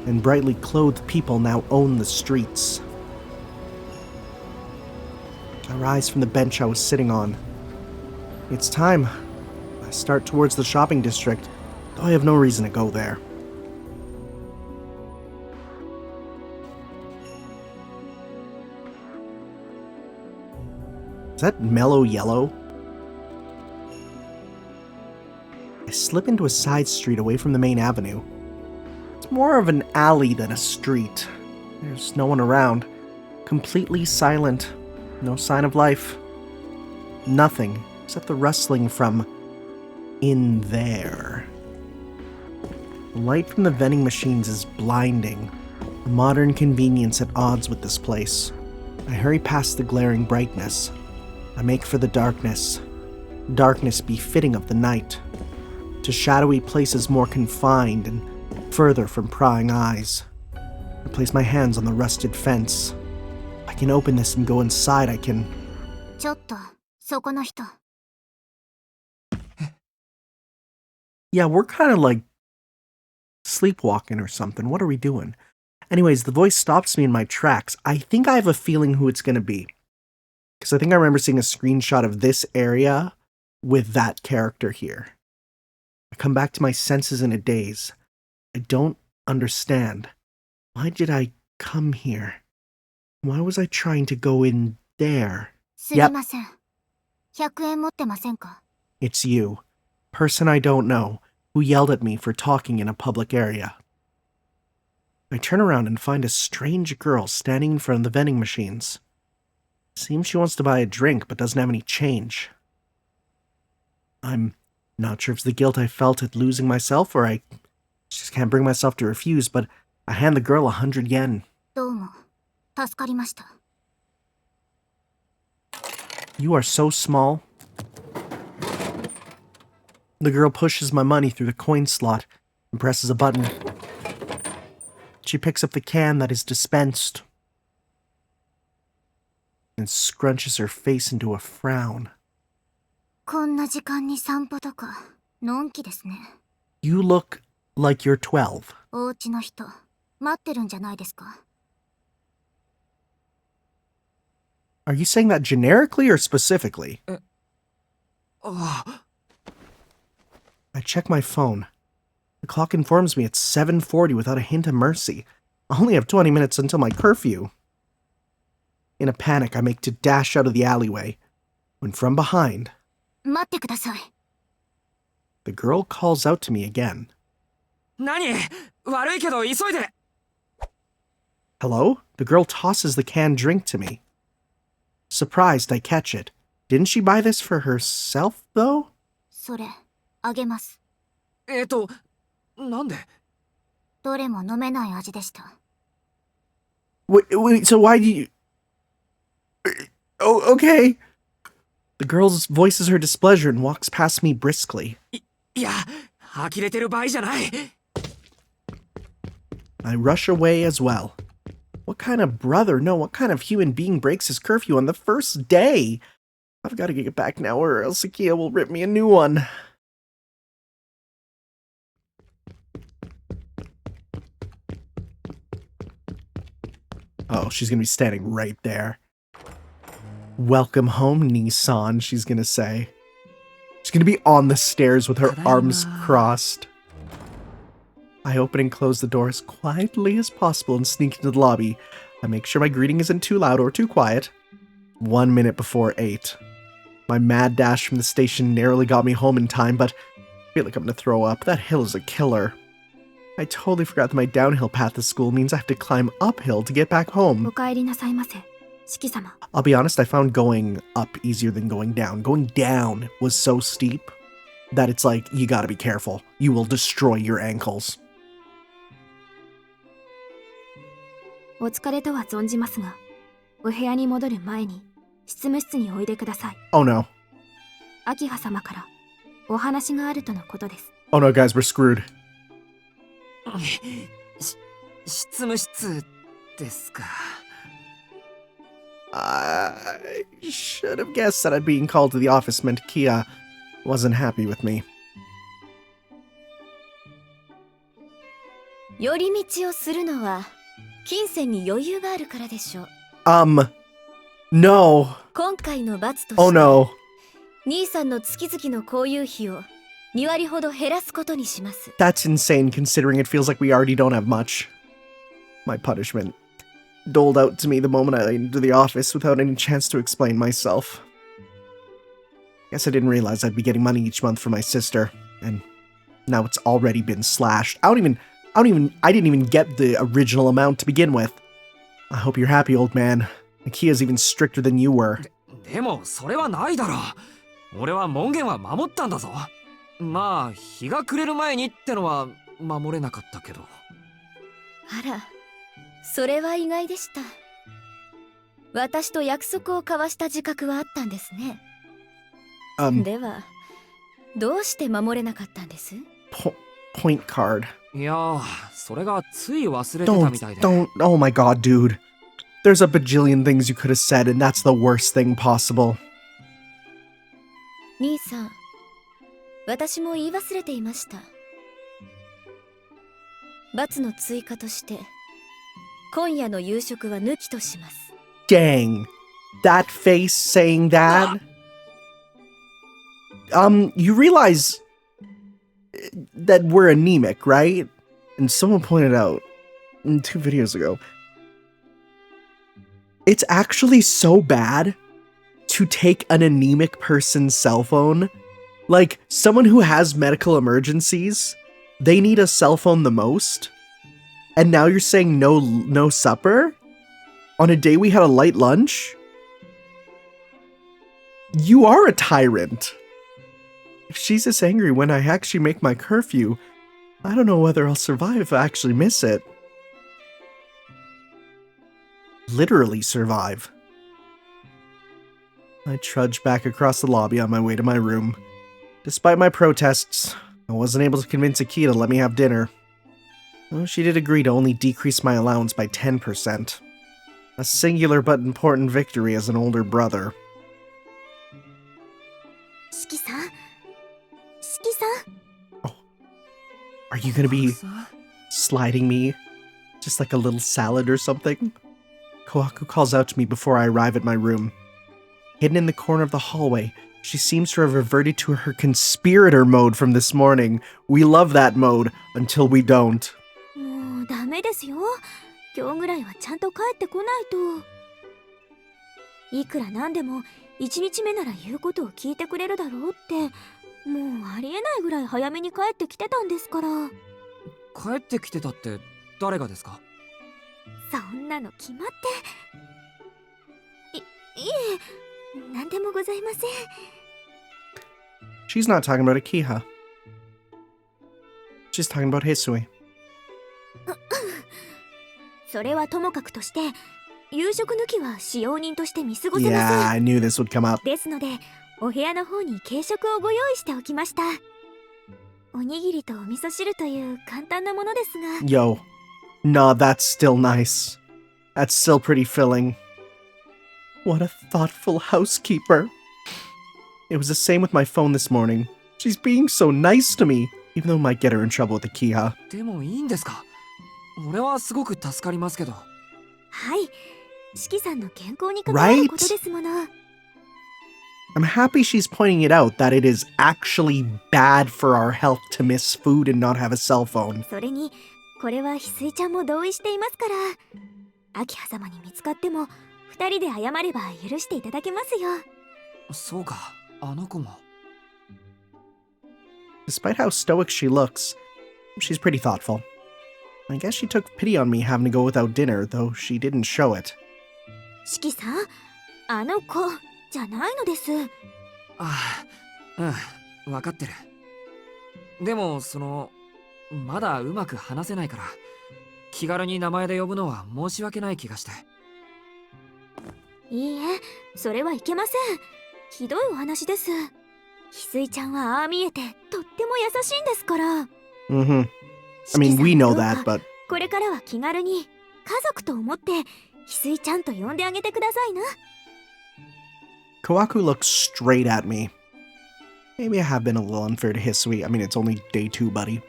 and brightly clothed people now own the streets. I rise from the bench I was sitting on. It's time. I start towards the shopping district, though I have no reason to go there. Is that mellow yellow? I slip into a side street away from the main avenue. It's more of an alley than a street. There's no one around. Completely silent. No sign of life. Nothing except the rustling from in there. The light from the vending machines is blinding. A modern convenience at odds with this place. I hurry past the glaring brightness. I make for the darkness. Darkness befitting of the night. To shadowy places more confined and further from prying eyes. I place my hands on the rusted fence. I can open this and go inside. I can... ちょっとそこの人 Yeah, we're kind of like sleepwalking or something. What are we doing? Anyways, the voice stops me in my tracks. I think I have a feeling who it's going to be. Because I think I remember seeing a screenshot of this area with that character here. I come back to my senses in a daze. I don't understand. Why did I come here? Why was I trying to go in there? すみません100円持ってませんか It's you. Person I don't know, who yelled at me for talking in a public area. I turn around and find a strange girl standing in front of the vending machines. Seems she wants to buy a drink but doesn't have any change. I'm not sure if it's the guilt I felt at losing myself or I just can't bring myself to refuse, but I hand the girl 100 yen. どうも助かりました You are so small. The girl pushes my money through the coin slot and presses a button. She picks up the can that is dispensed and scrunches her face into a frown. こんな時間に散歩とかのんきですね You look like you're 12. お家の人待ってるんじゃないですか Are you saying that generically or specifically? I check my phone. The clock informs me it's 7:40 without a hint of mercy. I only have 20 minutes until my curfew. In a panic, I make to dash out of the alleyway, when from behind, 待ってください the girl calls out to me again. 何悪いけど急いで Hello? The girl tosses the canned drink to me. Surprised, I catch it. Didn't she buy this for herself, though? それあげますなんでどれも飲めない味でした Wait, so why do you... Oh, okay. The girl voices her displeasure and walks past me briskly. いや呆れてる場合じゃない I rush away as well. What kind of brother, no, what kind of human being breaks his curfew on the first day? I've got to get back now or else Sakia will rip me a new one. Oh, she's going to be standing right there. Welcome home, Nissan, she's going to say. She's going to be on the stairs with her arms crossed. I open and close the door as quietly as possible and sneak into the lobby. I make sure my greeting isn't too loud or too quiet. 1 minute before 8. My mad dash from the station narrowly got me home in time, but I feel like I'm going to throw up. That hill is a killer. I totally forgot that my downhill path to school means I have to climb uphill to get back home. お帰りなさいませ四季様 I'll be honest, I found going up easier than going down. Going down was so steep that it's like, you gotta be careful. You will destroy your ankles. お疲れとは存じますがお部屋に戻る前に執務室においでください Oh no. 秋葉様からお話があるとのことです Oh no, guys, we're screwed. 執務室ですか I should have guessed that being called to the office meant Kia wasn't happy with me. 寄り道をするのは金銭に余裕があるからでしょう No. 今回の罰として、Oh no. 兄さんの月々の交友費を2割ほど減らすことにします That's insane considering it feels like we already don't have much. My punishment doled out to me the moment I entered the office without any chance to explain myself. Guess I didn't realize I'd be getting money each month from my sister, and now it's already been slashed. I didn't even get the original amount to begin with. I hope you're happy, old man. Akia's even stricter than you were. でもそれはないだろう。俺は門限は守ったんだぞ。まあ日が暮れる前にってのは守れなかったけど。あら、それは意外でした。私と約束を交わした自覚はあったんですね。では、どうして守れなかったんです？ Point card. いやー、それがつい忘れてたみたいで。Oh my god, dude. There's a bajillion things you could have said, and that's the worst thing possible. 兄さん、私も言い忘れていました。罰の追加として、今夜の夕食は抜きとします。Dang. That face saying that? You realize that we're anemic, right? And someone pointed out 2 videos ago, it's actually so bad to take an anemic person's cell phone. Like, someone who has medical emergencies, they need a cell phone the most. And now you're saying no supper? On a day we had a light lunch? You are a tyrant. If she's this angry when I actually make my curfew, I don't know whether I'll survive if I actually miss it. Literally survive. I trudged back across the lobby on my way to my room. Despite my protests, I wasn't able to convince Akita to let me have dinner. Well, she did agree to only decrease my allowance by 10%. A singular but important victory as an older brother. Shiki-san? Oh. Are you gonna be sliding me just like a little salad or something? Kohaku calls out to me before I arrive at my room. Hidden in the corner of the hallway, she seems to have reverted to her conspirator mode from this morning. We love that mode until we don't. もうダメですよ。今日ぐらいはちゃんと帰ってこないと。いくらなんでも1日目なら言うことを聞いてくれるだろうって、もうありえないぐらい早めに帰ってきてたんですから。帰ってきてたって誰がですか？そんなの決まって。いえ、なんでもございません。She's not talking about Akiha. She's talking about Hisui. それはともかくとして、夕食抜きは使用人として見過ごせません。Yeah, I knew this would come up. ですので、お部屋の方に軽食をご用意しておきました。おにぎりとお味噌汁という簡単なものですが。Yo. Nah, that's still nice. That's still pretty filling. What a thoughtful housekeeper. It was the same with my phone this morning. She's being so nice to me, even though it might get her in trouble with Akiha. でもいいんですか？俺はすごく助かりますけど。はい。四季さんの健康に関わることですもの。I'm happy she's pointing it out that it is actually bad for our health to miss food and not have a cell phone. それに、これは翡翠ちゃんも同意していますから、秋葉様に見つかっても、二人で謝れば許していただけますよ。そうか、あの子も。Despite how stoic she looks, she's pretty thoughtful. I guess she took pity on me having to go without dinner, though she didn't show it. 四季さん、あの子じゃないのです。ああ、うん、分かってる。でもまだうまく話せないから、気軽に名前で呼ぶのは申し訳ない気がして。いいえ、それはいけません。ひどいお話です。翡翠ちゃんはああ見えてとっても優しいんですから。Mm-hmm. I mean, we know that, but... これからは気軽に家族と思って翡翠ちゃんと呼んであげてくださいな。Kohaku looks straight at me. Maybe I have been a little unfair to Hisui. I mean, it's only day 2, buddy.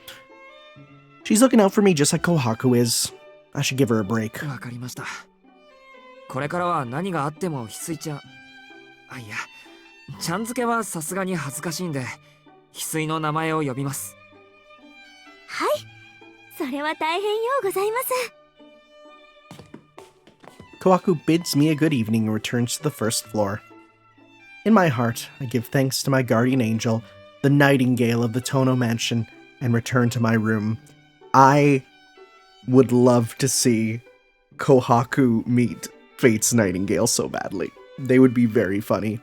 She's looking out for me just like Kohaku is. I should give her a break. わかりました。これからは何があっても翡翠ちゃん、あ、いや、ちゃん付けはさすがに恥ずかしいんで、翡翠の名前を呼びます。はい、それは大変ようございます。Kohaku bids me a good evening and returns to the first floor. In my heart, I give thanks to my guardian angel, the nightingale of the Tono mansion, and return to my room. I would love to see Kohaku meet Fate's nightingale so badly. They would be very funny.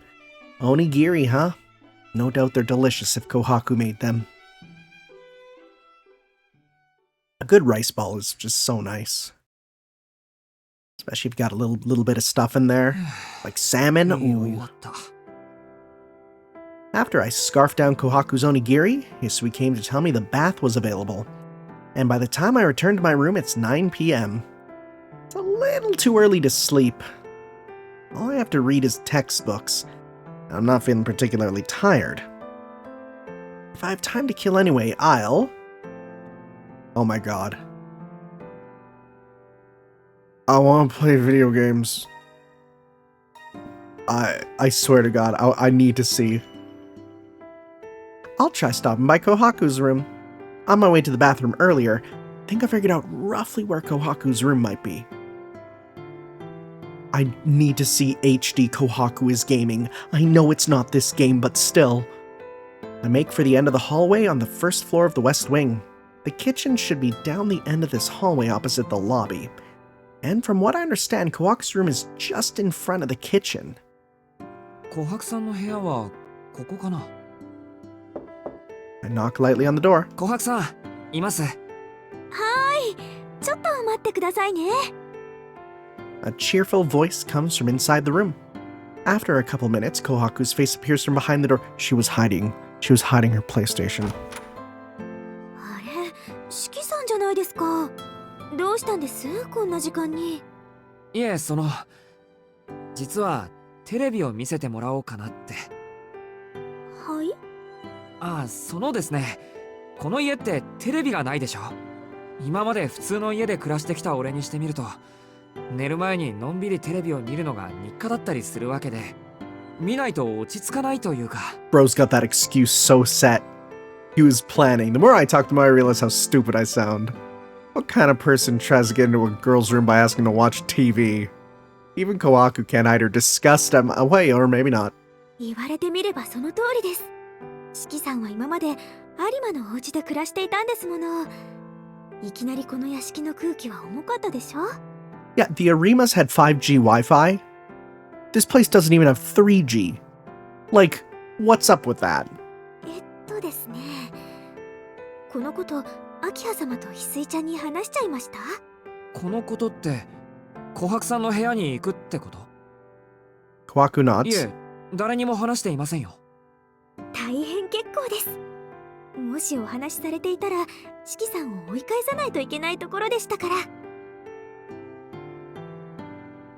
Onigiri, huh? No doubt they're delicious if Kohaku made them. A good rice ball is just so nice. Especially if you've got a little bit of stuff in there. Like salmon. Ooh. After I scarfed down Kohaku's onigiri, Hisui came to tell me the bath was available. And by the time I returned to my room, it's 9 p.m. It's a little too early to sleep. All I have to read is textbooks. I'm not feeling particularly tired. If I have time to kill anyway, I'll... Oh my god. I want to play video games. I swear to god, I need to see. I'll try stopping by Kohaku's room. On my way to the bathroom earlier, I think I figured out roughly where Kohaku's room might be. I need to see HD Kohaku is gaming. I know it's not this game, but still. I make for the end of the hallway on the first floor of the west wing. The kitchen should be down the end of this hallway opposite the lobby. And from what I understand, Kohaku's room is just in front of the kitchen. 琥珀さんの部屋はここかな? I knock lightly on the door. 琥珀さん、います。はーい、ちょっと待ってくださいね。A cheerful voice comes from inside the room. After a couple minutes, Kohaku's face appears from behind the door. She was hiding her PlayStation. あれ、四季さんじゃないですか。どうしたんです？こんな時間に。いえ、実はテレビを見せてもらおうかなって。はい？ああ、ですね。この家ってテレビがないでしょ。今まで普通の家で暮らしてきた俺にしてみると、寝る前にのんびりテレビを見るのが日課だったりするわけで、見ないと落ち着かないというか。Bro's got that excuse so set. He was planning. The more I talk, the more I realize how stupid I sound. What kind of person tries to get into a girl's room by asking to watch TV? Even Kohaku can't either disgust them away, or maybe not. 言われてみればその通りです。四季さんは今まで有馬のお家で暮らしていたんですもの。いきなりこの屋敷の空気は重かったでしょ? Yeah, the Arimas had 5G Wi-Fi. This place doesn't even have 3G. Like, what's up with that? ですね。このこと、秋葉様と翡翠ちゃんに話しちゃいました？このことって、琥珀さんの部屋に行くってこと？ Kohaku nods. いえ、誰にも話していませんよ。大変結構です。もしお話しされていたら、四季さんを追い返さないといけないところでしたから。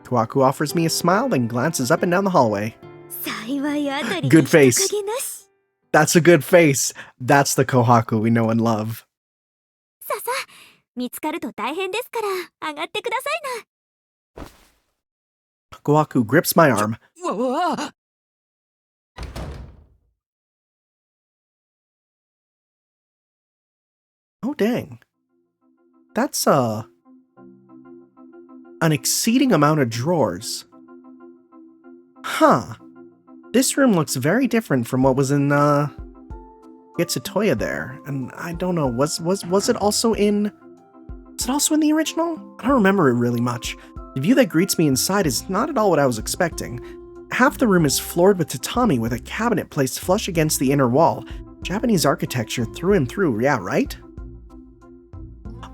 Kohaku offers me a smile, then glances up and down the hallway. 幸いあたり Good face. 人影なし。That's a good face. That's the Kohaku we know and love. さあさあ、見つかると大変ですから上がってくださいな。Kohaku grips my arm. うわ Oh dang. That's an exceeding amount of drawers. Huh. This room looks very different from what was in Getsatoya there. And I don't know, was it also in... Is it also in the original? I don't remember it really much. The view that greets me inside is not at all what I was expecting. Half the room is floored with tatami with a cabinet placed flush against the inner wall. Japanese architecture through and through, yeah, right?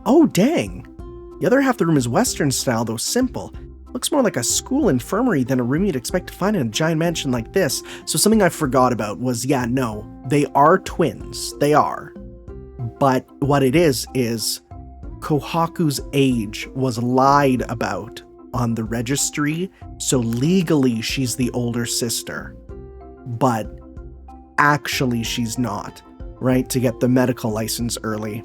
Oh, dang. The other half of the room is Western style, though simple. Looks more like a school infirmary than a room you'd expect to find in a giant mansion like this. So something I forgot about was, yeah, no, they are twins. They are. But what it is Kohaku's age was lied about on the registry, so legally she's the older sister. But actually she's not, right? To get the medical license early.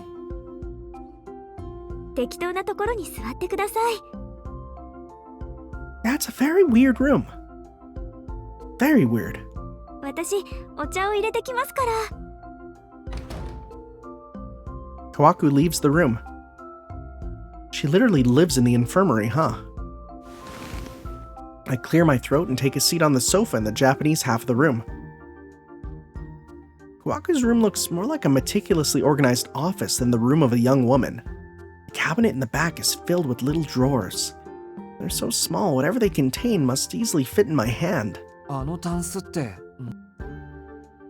適当なところに座ってください。That's a very weird room. Very weird. 私、お茶を入れてきますから。Kohaku leaves the room. She literally lives in the infirmary, huh? I clear my throat and take a seat on the sofa in the Japanese half of the room. Kohaku's room looks more like a meticulously organized office than the room of a young woman. The cabinet in the back is filled with little drawers. They're so small, whatever they contain must easily fit in my hand. あのタンスって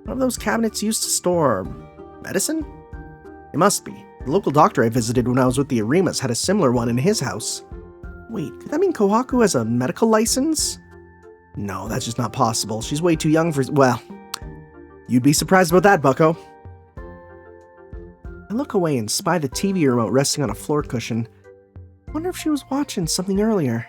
One of those cabinets used to store medicine? It must be. The local doctor I visited when I was with the Arimas had a similar one in his house. Wait, could that mean Kohaku has a medical license? No, that's just not possible. She's way too young for... Well, you'd be surprised about that, bucko. I look away and spy the TV remote resting on a floor cushion. I wonder if she was watching something earlier.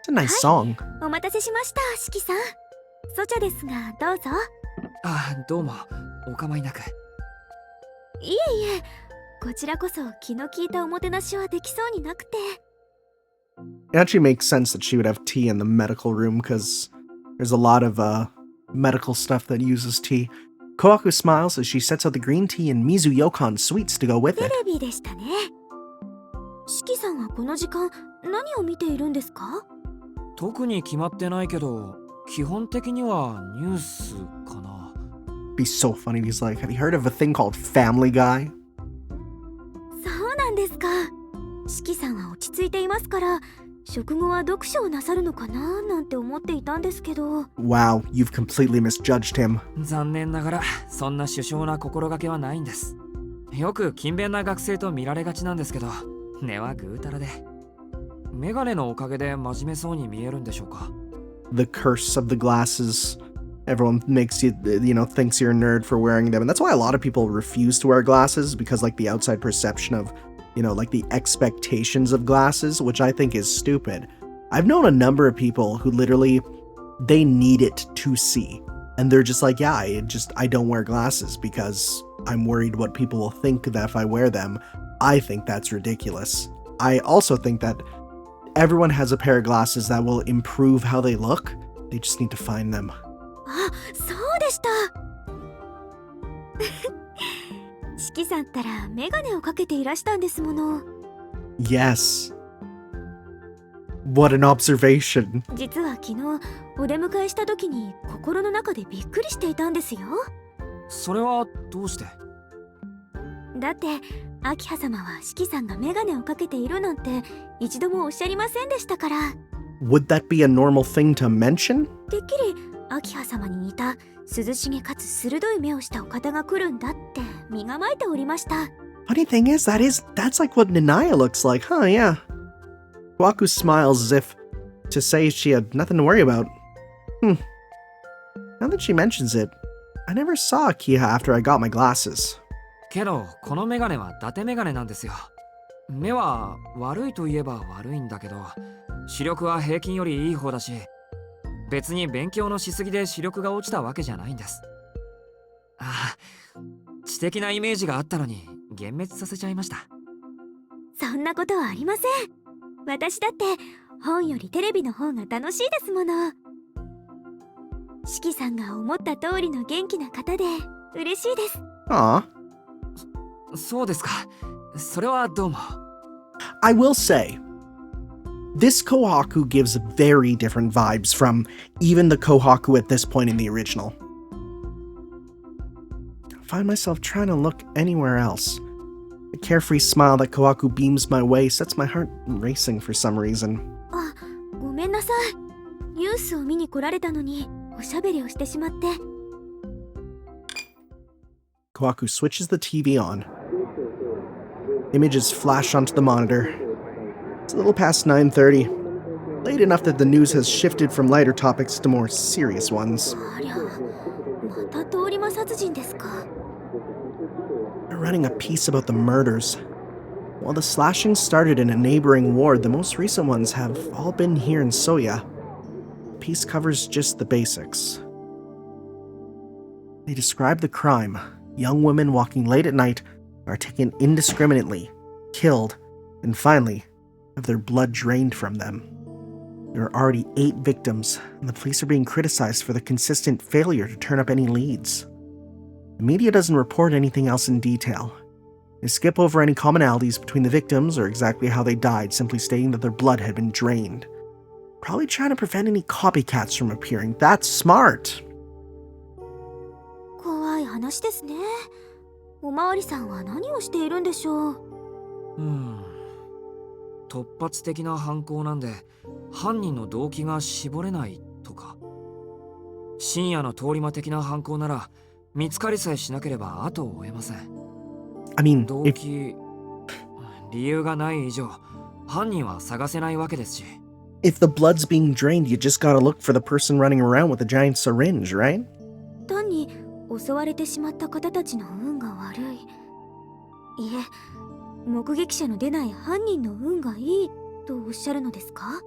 It's a nice song. お待たせしました、四季さん。ソチャですが、どうぞ。あ、どうもお構いなく。いえいえ、こちらこそ気の利いたおもてなしはできそうになくて。It actually makes sense that she would have tea in the medical room because there's a lot of medical stuff that uses tea. Kohaku smiles as she sets out the green tea and Mizuyokan sweets to go with テ it. レビでしたね。四季さんはこの時間、何を見ているんですか？特に決まってないけど、基本的にはニュースかな。It'd be so funny if he's like, have you heard of a thing called Family Guy? そうなんですか。四季さんは落ち着いていますから、食後は読書をなさるのかななんて思っていたんですけど。Wow, you've completely misjudged him. 残念ながらそんな殊勝な心がけはないんです。よく勤勉な学生と見られがちなんですけど、根はぐうたらで。メガネのおかげで真面目そうに見えるんでしょうか。The curse of the glasses. Everyone makes you, thinks you're a nerd for wearing them. And that's why a lot of people refuse to wear glasses because, like, the outside perception of, like the expectations of glasses, which I think is stupid. I've known a number of people who literally, they need it to see. And they're just like, yeah, I don't wear glasses because I'm worried what people will think that if I wear them. I think that's ridiculous. I also think that everyone has a pair of glasses that will improve how they look. They just need to find them. あ、そうでした。四季さんったらメガネをかけていらしたんですもの。Yes. What an observation. 実は昨日お出迎えした時に心の中でびっくりしていたんですよ。それはどうして？だって明葉様は四季さんがメガネをかけているなんて一度もおっしゃりませんでしたから。Would that be a normal thing to mention? てっきり明葉様に似た涼しげかつ鋭い目をしたお方が来るんだって身構えておりました。Funny thing is, that's like what Nanaya looks like, huh? Yeah. Kohaku smiles as if to say she had nothing to worry about. Now that she mentions it, I never saw Akiha after I got my glasses. けどこのメガネは伊達メガネなんですよ。目は悪いといえば悪いんだけど、視力は平均よりいい方だし、別に勉強のしすぎで視力が落ちたわけじゃないんです。ああ、知的なイメージがあったのに幻滅させちゃいました。そんなことはありません。私だって本よりテレビの方が楽しいですもの。四季さんが思った通りの元気な方で嬉しいです。Aw. そうですか。それはどうも。I will say, this Kohaku gives very different vibes from even the Kohaku at this point in the original. I find myself trying to look anywhere else. The carefree smile that Kohaku beams my way sets my heart racing for some reason. あ、ごめんなさい。ニュースを見に来られたのにおしゃべりをしてしまって。Kohaku switches the TV on. Images flash onto the monitor. It's a little past 9:30. Late enough that the news has shifted from lighter topics to more serious ones. ありゃ、また通り魔殺人ですか。They're running a piece about the murders. While the slashings started in a neighboring ward, the most recent ones have all been here in Soya. The piece covers just the basics. They describe the crime. Young women walking late at night are taken indiscriminately, killed, and finally, have their blood drained from them. There are already 8 victims, and the police are being criticized for the consistent failure to turn up any leads. The media doesn't report anything else in detail. They skip over any commonalities between the victims or exactly how they died, simply stating that their blood had been drained. Probably trying to prevent any copycats from appearing. That's smart. 怖い話ですね。おまわりさんは何をしているんでしょう。突発的な犯行なんで犯人の動機が絞れないとか。深夜の通り魔的な犯行なら見つかりさえしなければ後を追えません。I mean, 動機、理由がない以上犯人は探せないわけですし。if the blood's being drained, you just gotta look for the person running around with a giant syringe, right? 単に襲われてしまった方たちの運が悪い。いえ、目撃者の出ない犯人の運がいいとおっしゃるのですか？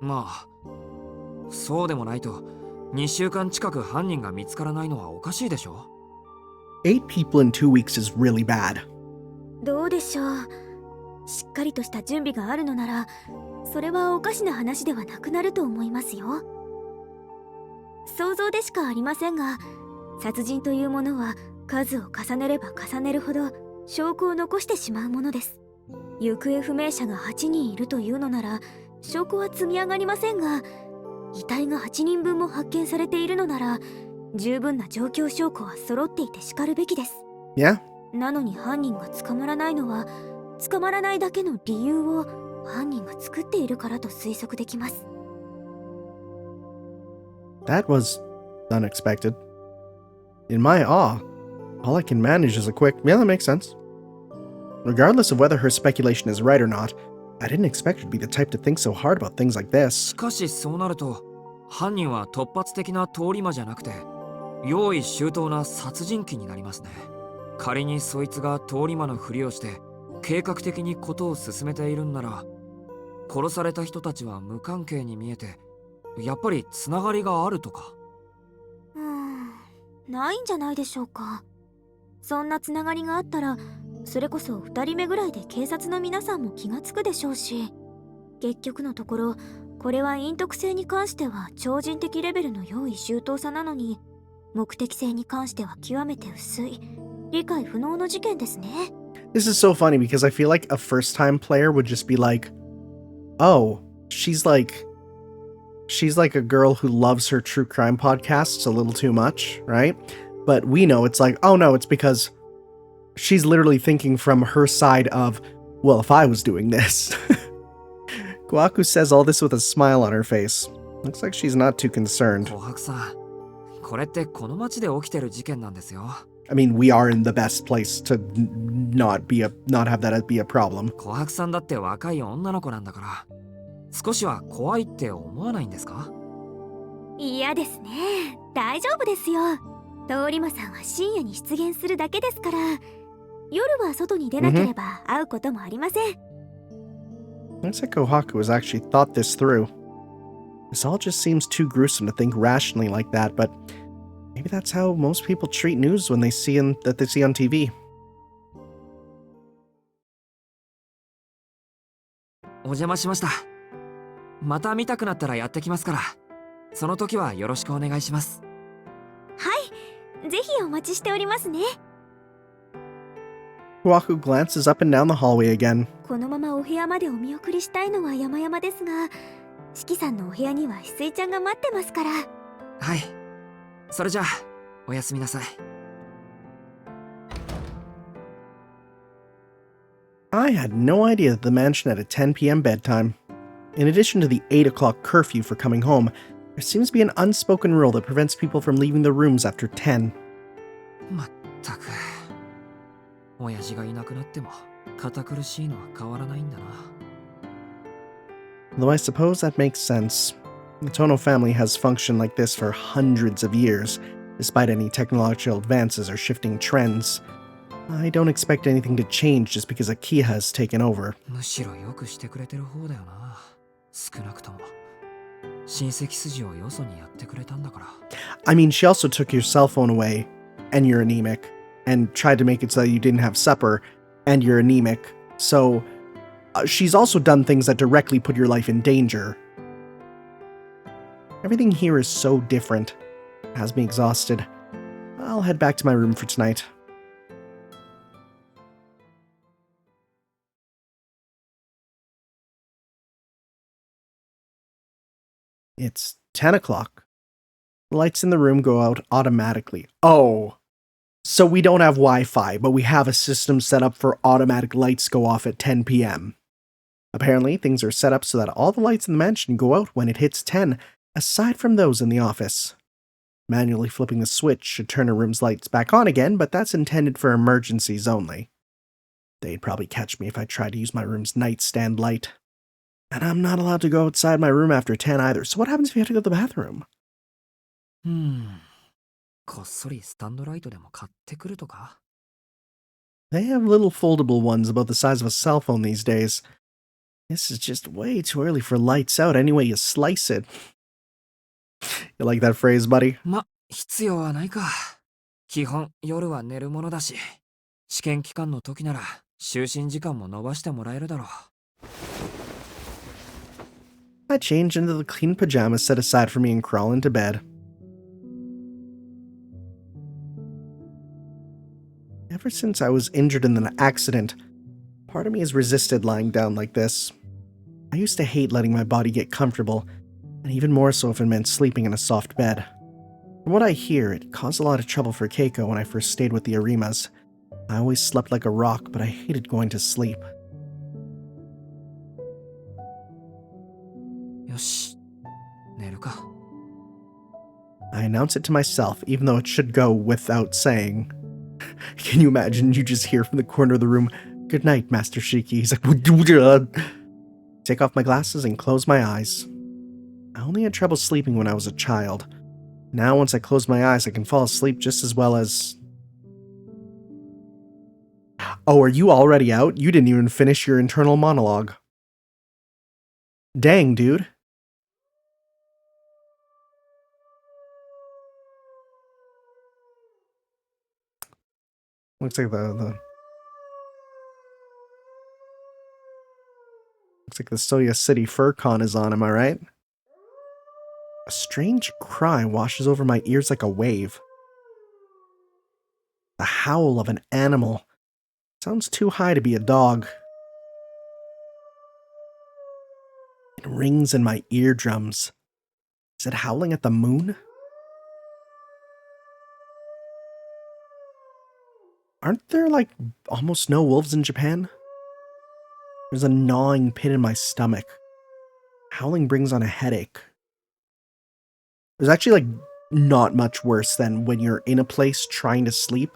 まあそうでもないと2週間近く犯人が見つからないのはおかしいでしょ。 8 people in 2 weeks is really bad. どうでしょう。しっかりとした準備があるのなら、それはおかしな話ではなくなると思いますよ。想像でしかありませんが、殺人というものは数を重ねれば重ねるほど証拠を残してしまうものです。行方不明者が8人いるというのなら証拠は積み上がりませんが、遺体が8人分も発見されているのなら十分な状況証拠は揃っていてしかるべきです。 Yeah? なのに犯人が捕まらないのは、捕まらないだけの理由を犯人が作っているからと推測できます。 That was unexpected. In my awe, all I can manage is a quick, yeah, that makes sense. Regardless of whether her speculation is right or not, I didn't expect her to be the type to think so hard about things like this. しかしそうなると犯人は突発的な通り魔じゃなくて用意周到な殺人鬼になりますね。仮にそいつが通り魔のふりをして計画的にことを進めているんなら、殺された人たちは無関係に見えてやっぱりつながりがあるとか。ないんじゃないでしょうか。そんなつながりがあったら、それこそ2人目ぐらいで警察の皆さんも気がつくでしょうし、結局のところこれは陰徳性に関しては超人的レベルの用意周到さなのに、目的性に関しては極めて薄い理解不能の事件ですね。 This is so funny because I feel like a first-time player would just be like, oh, she's like a girl who loves her true crime podcasts a little too much, right? But we know it's like, oh no, it's because she's literally thinking from her side of, well, if I was doing this. Kohaku says all this with a smile on her face. Looks like she's not too concerned. 琥珀さん、これってこの町で起きてる事件なんですよ。I mean, we are in the best place to not have that be a problem. 琥珀さんだって若い女の子なんだから、少しは怖いって思わないんですか？嫌ですね。大丈夫ですよ。通り魔さんは深夜に出現するだけですから、夜は外に出なければ会うこともありません。Looks like Kohaku has actually thought this through. This all just seems too gruesome to think rationally like that, but maybe that's how most people treat news when they see on TV. お邪魔しました。また見たくなったらやってきますから、その時はよろしくお願いします。はい、ぜひお待ちしておりますね。 Kohaku glances up and down the hallway again. このままお部屋までお見送りしたいのは山々ですが、四季さんのお部屋には翡翠ちゃんが待ってますから。はい、それじゃあおやすみなさい。I had no idea that the mansion had a 10 p.m. bedtime. In addition to the 8 o'clock curfew for coming home, there seems to be an unspoken rule that prevents people from leaving their rooms after 10. まったく、親父がいなくなっても堅苦しいのは変わらないんだな。Though I suppose that makes sense. The Tono family has functioned like this for hundreds of years, despite any technological advances or shifting trends. I don't expect anything to change just because Akiha has taken over. むしろよくしてくれてる方だよな。少なくとも親戚筋をよそにやってくれたんだから。I mean, she also took your cell phone away, and you're anemic, and tried to make it so that you didn't have supper, and you're anemic. So, she's also done things that directly put your life in danger. Everything here is so different. It has me exhausted. I'll head back to my room for tonight. It's 10 o'clock. The lights in the room go out automatically. Oh, so we don't have Wi-Fi, but we have a system set up for automatic lights go off at 10 p.m. Apparently, things are set up so that all the lights in the mansion go out when it hits 10, aside from those in the office. Manually flipping the switch should turn a room's lights back on again, but that's intended for emergencies only. They'd probably catch me if I tried to use my room's nightstand light. And I'm not allowed to go outside my room after 10 either, so what happens if you have to go to the bathroom? こっそりスタンドライトでも買ってくるとか They have little foldable ones about the size of a cell phone these days. This is just way too early for lights out any way you slice it. You like that phrase, buddy? ま、必要はないか。基本、夜は寝るものだし、試験期間の時なら、就寝時間も伸ばしてもらえるだろう。I change into the clean pajamas set aside for me and crawl into bed. Ever since I was injured in an accident, part of me has resisted lying down like this. I used to hate letting my body get comfortable, and even more so if it meant sleeping in a soft bed. From what I hear, it caused a lot of trouble for Keiko when I first stayed with the Arimas. I always slept like a rock, but I hated going to sleep. よし、寝るか。I announce it to myself, even though it should go without saying. Can you imagine you just hear from the corner of the room, "Good night, Master Shiki." He's like, take off my glasses and close my eyes. I only had trouble sleeping when I was a child. Now, once I close my eyes, I can fall asleep just as well as... Oh, are you already out? You didn't even finish your internal monologue. Dang, dude. Looks like looks like the Soya City Fur Con is on, am I right? A strange cry washes over my ears like a wave. The howl of an animal. Sounds too high to be a dog. It rings in my eardrums. Is it howling at the moon? Aren't there, like, almost no wolves in Japan? There's a gnawing pit in my stomach. Howling brings on a headache. There's actually, like, not much worse than when you're in a place trying to sleep,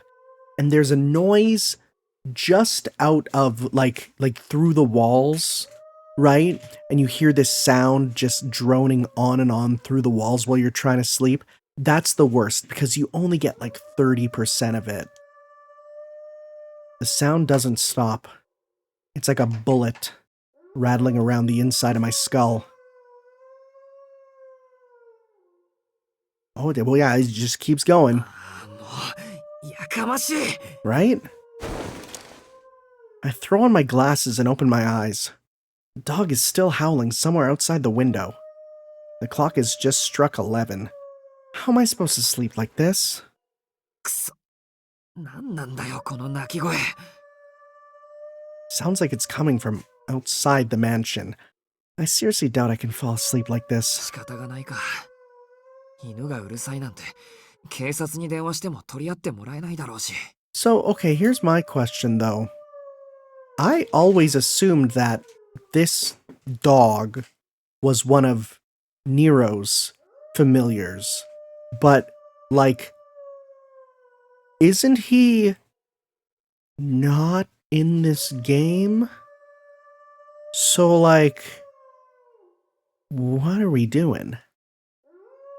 and there's a noise just out of, like through the walls, right? And you hear this sound just droning on and on through the walls while you're trying to sleep. That's the worst, because you only get, like, 30% of it. The sound doesn't stop. It's like a bullet rattling around the inside of my skull. Oh, well, yeah, it just keeps going. Right? I throw on my glasses and open my eyes. The dog is still howling somewhere outside the window. The clock has just struck 11. How am I supposed to sleep like this? 何なんだよこの鳴き声 Sounds like it's coming from outside the mansion. I seriously doubt I can fall asleep like this. 仕方がないか犬がうるさいなんて警察に電話しても取り合ってもらえないだろうし So, okay, here's my question though. I always assumed that this dog was one of Nero's familiars. But, like, isn't he not in this game? So, like, what are we doing?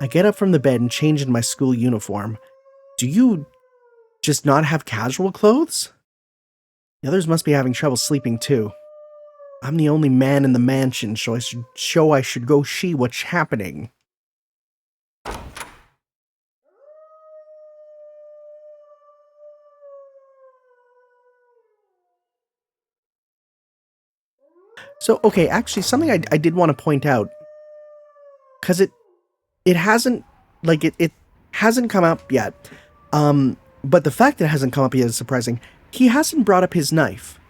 I get up from the bed and change into my school uniform. Do you just not have casual clothes? The others must be having trouble sleeping too. I'm the only man in the mansion, so I should go see what's happening. So, okay, actually, something I did want to point out, because it hasn't, like, it hasn't come up yet, but the fact that it hasn't come up yet is surprising. He hasn't brought up his knife,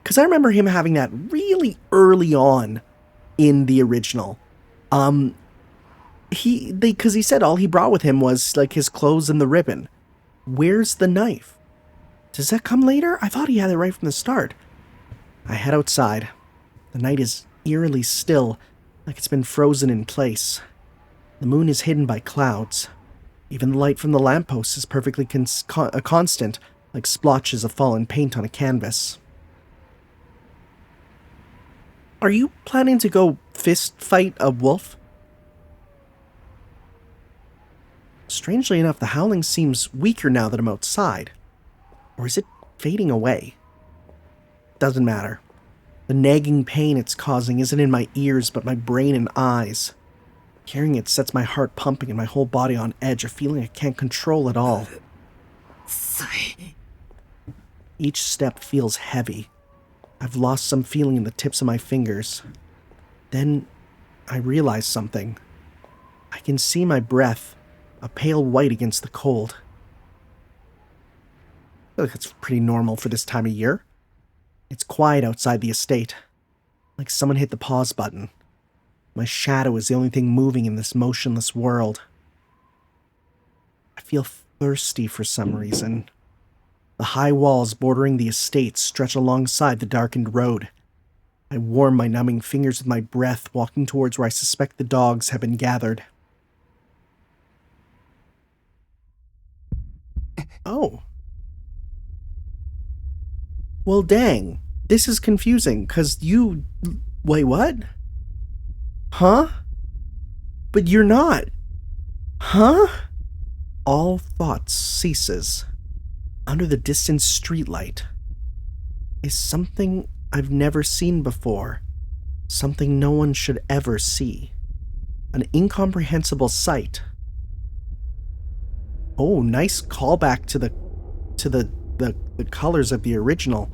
because I remember him having that really early on in the original. Because he said all he brought with him was, like, his clothes and the ribbon. Where's the knife? Does that come later? I thought he had it right from the start. I head outside. The night is eerily still, like it's been frozen in place. The moon is hidden by clouds. Even the light from the lamppost is perfectly constant, like splotches of fallen paint on a canvas. Are you planning to go fist fight a wolf? Strangely enough, the howling seems weaker now that I'm outside. Or is it fading away? Doesn't matter. The nagging pain it's causing isn't in my ears, but my brain and eyes. Hearing it sets my heart pumping and my whole body on edge, a feeling I can't control at all. Each step feels heavy. I've lost some feeling in the tips of my fingers. Then I realize something. I can see my breath, a pale white against the cold. I feel like it's pretty normal for this time of year. It's quiet outside the estate, like someone hit the pause button. My shadow is the only thing moving in this motionless world. I feel thirsty for some reason. The high walls bordering the estate stretch alongside the darkened road. I warm my numbing fingers with my breath, walking towards where I suspect the dogs have been gathered. Oh. Well, dang. This is confusing, 'cause you... Wait, what? Huh? But you're not. Huh? All thought ceases. Under the distant streetlight is something I've never seen before. Something no one should ever see. An incomprehensible sight. Oh, nice callback to the colors of the original.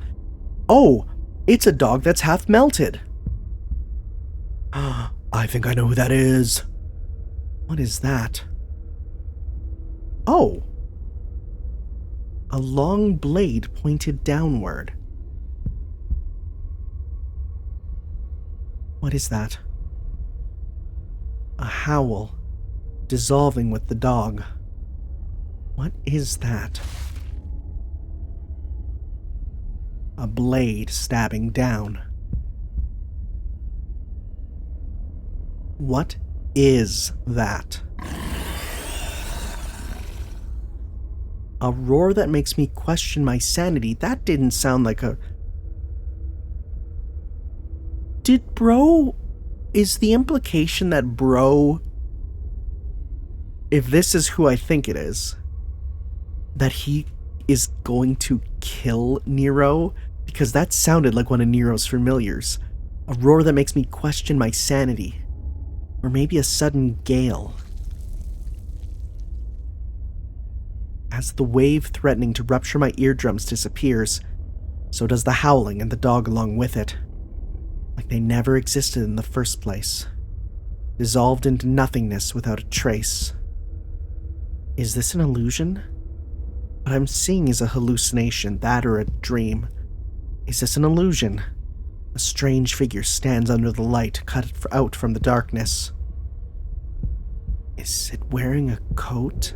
Oh, it's a dog that's half melted. I think I know who that is. What is that? Oh. A long blade pointed downward. What is that? A howl, dissolving with the dog. What is that? A blade stabbing down. What is that? A roar that makes me question my sanity. That didn't sound like a... Did bro... Is the implication that bro... If this is who I think it is, that he is going to kill Nero? Because that sounded like one of Nero's familiars. A roar that makes me question my sanity. Or maybe a sudden gale. As the wave threatening to rupture my eardrums disappears, so does the howling and the dog along with it. Like they never existed in the first place. Dissolved into nothingness without a trace. Is this an illusion? What I'm seeing is a hallucination, that or a dream. Is this an illusion? A strange figure stands under the light, cut out from the darkness. Is it wearing a coat?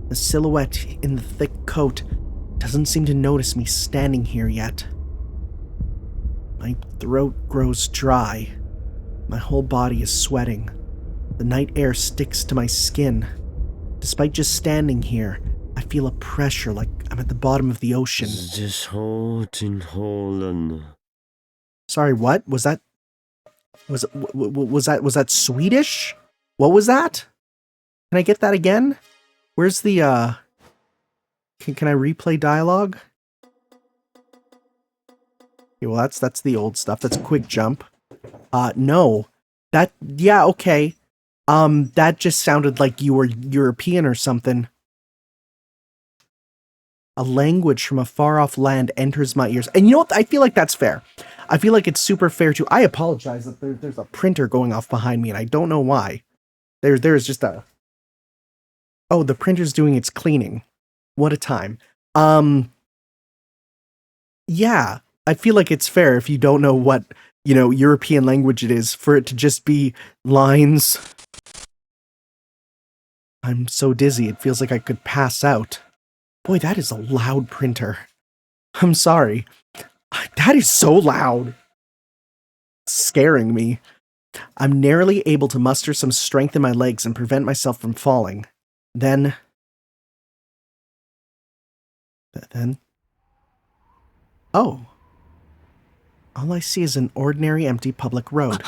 The silhouette in the thick coat doesn't seem to notice me standing here yet. My throat grows dry. My whole body is sweating. The night air sticks to my skin. Despite just standing here, I feel a pressure like I'm at the bottom of the ocean. Sorry, what? Was that Swedish? What was that? Can I get that again? Where's the can I replay dialogue? Okay, well that's the old stuff. That's quick jump. No. Yeah, okay. That just sounded like you were European or something. A language from a far-off land enters my ears. And you know what? I feel like that's fair. I feel like it's super fair to... I apologize that there's a printer going off behind me, and I don't know why. There's just a... Oh, the printer's doing its cleaning. What a time. Yeah, I feel like it's fair if you don't know what, European language it is, for it to just be lines I'm so dizzy, it feels like I could pass out. Boy, that is a loud printer. I'm sorry. That is so loud. Scaring me. I'm narrowly able to muster some strength in my legs and prevent myself from falling. Then... Oh. All I see is an ordinary empty public road.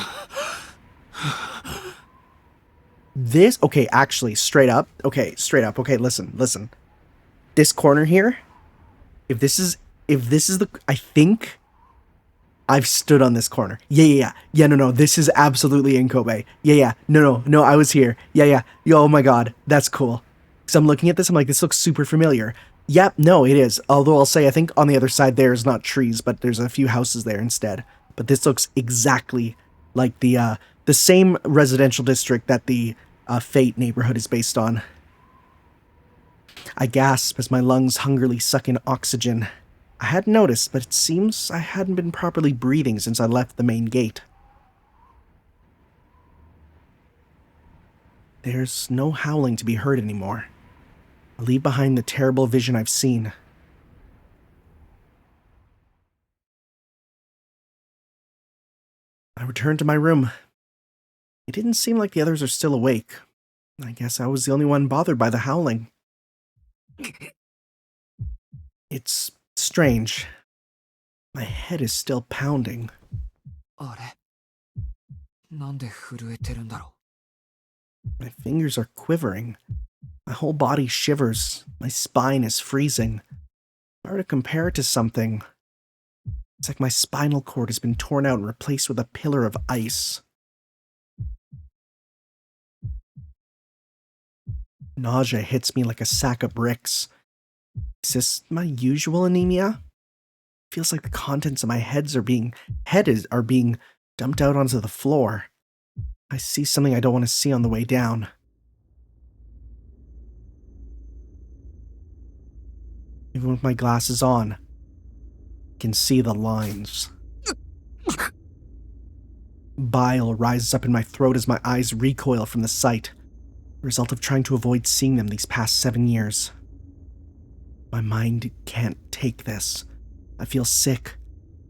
This... Okay, actually, straight up. Okay, listen. This corner here, if this is the... I think I've stood on this corner. Yeah, no, this is absolutely in Kobe. Yeah, no, I was here. Yeah. Yo, oh my god, that's cool. So I'm looking at this, I'm like, this looks super familiar. Yep, no, it is. Although I'll say, I think on the other side there is not trees, but there's a few houses there instead. But this looks exactly like the same residential district that the Fate neighborhood is based on. I gasp as my lungs hungrily suck in oxygen. I hadn't noticed, but it seems I hadn't been properly breathing since I left the main gate. There's no howling to be heard anymore. I leave behind the terrible vision I've seen. I return to my room. It didn't seem like the others are still awake. I guess I was the only one bothered by the howling. It's strange. My head is still pounding. あれなんで震えてるんだろ My fingers are quivering. My whole body shivers. My spine is freezing. If I were to compare it to something, it's like my spinal cord has been torn out and replaced with a pillar of ice. Nausea hits me like a sack of bricks. Is this my usual anemia? It feels like the contents of my head are being dumped out onto the floor. I see something I don't want to see on the way down. Even with my glasses on, I can see the lines. Bile rises up in my throat as my eyes recoil from the sight, the result of trying to avoid seeing them these past 7 years. My mind can't take this. I feel sick.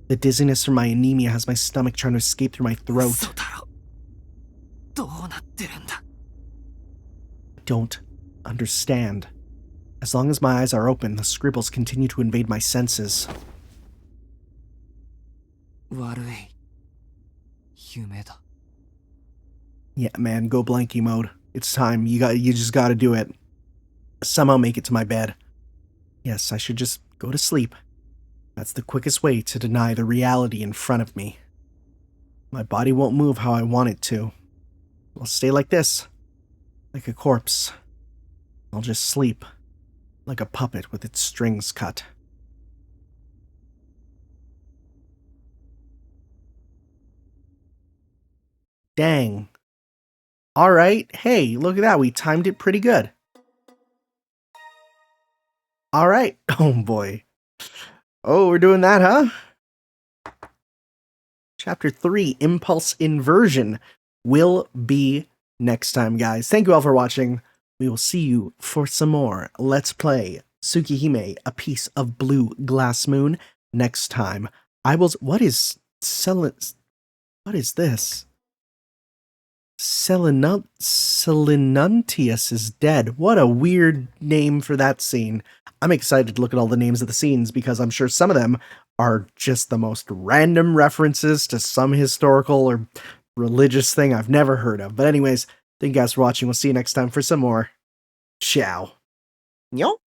The dizziness from my anemia has my stomach trying to escape through my throat. 嘘だろどうなってるんだ I don't understand. As long as my eyes are open, the scribbles continue to invade my senses. 悪い夢だ Yeah, man, go blankie mode. It's time. You just gotta do it. Somehow make it to my bed. Yes, I should just go to sleep. That's the quickest way to deny the reality in front of me. My body won't move how I want it to. I'll stay like this, like a corpse. I'll just sleep, like a puppet with its strings cut. Dang. Alright, hey, look at that, we timed it pretty good. Alright, oh boy. Oh, we're doing that, huh? Chapter 3, Impulse Inversion, will be next time, guys. Thank you all for watching. We will see you for some more Let's Play Tsukihime, A Piece of Blue Glass Moon next time. What is this? Selenuntius is dead. What a weird name for that scene. I'm excited to look at all the names of the scenes because I'm sure some of them are just the most random references to some historical or religious thing I've never heard of. But anyways, thank you guys for watching. We'll see you next time for some more. Ciao. Yo.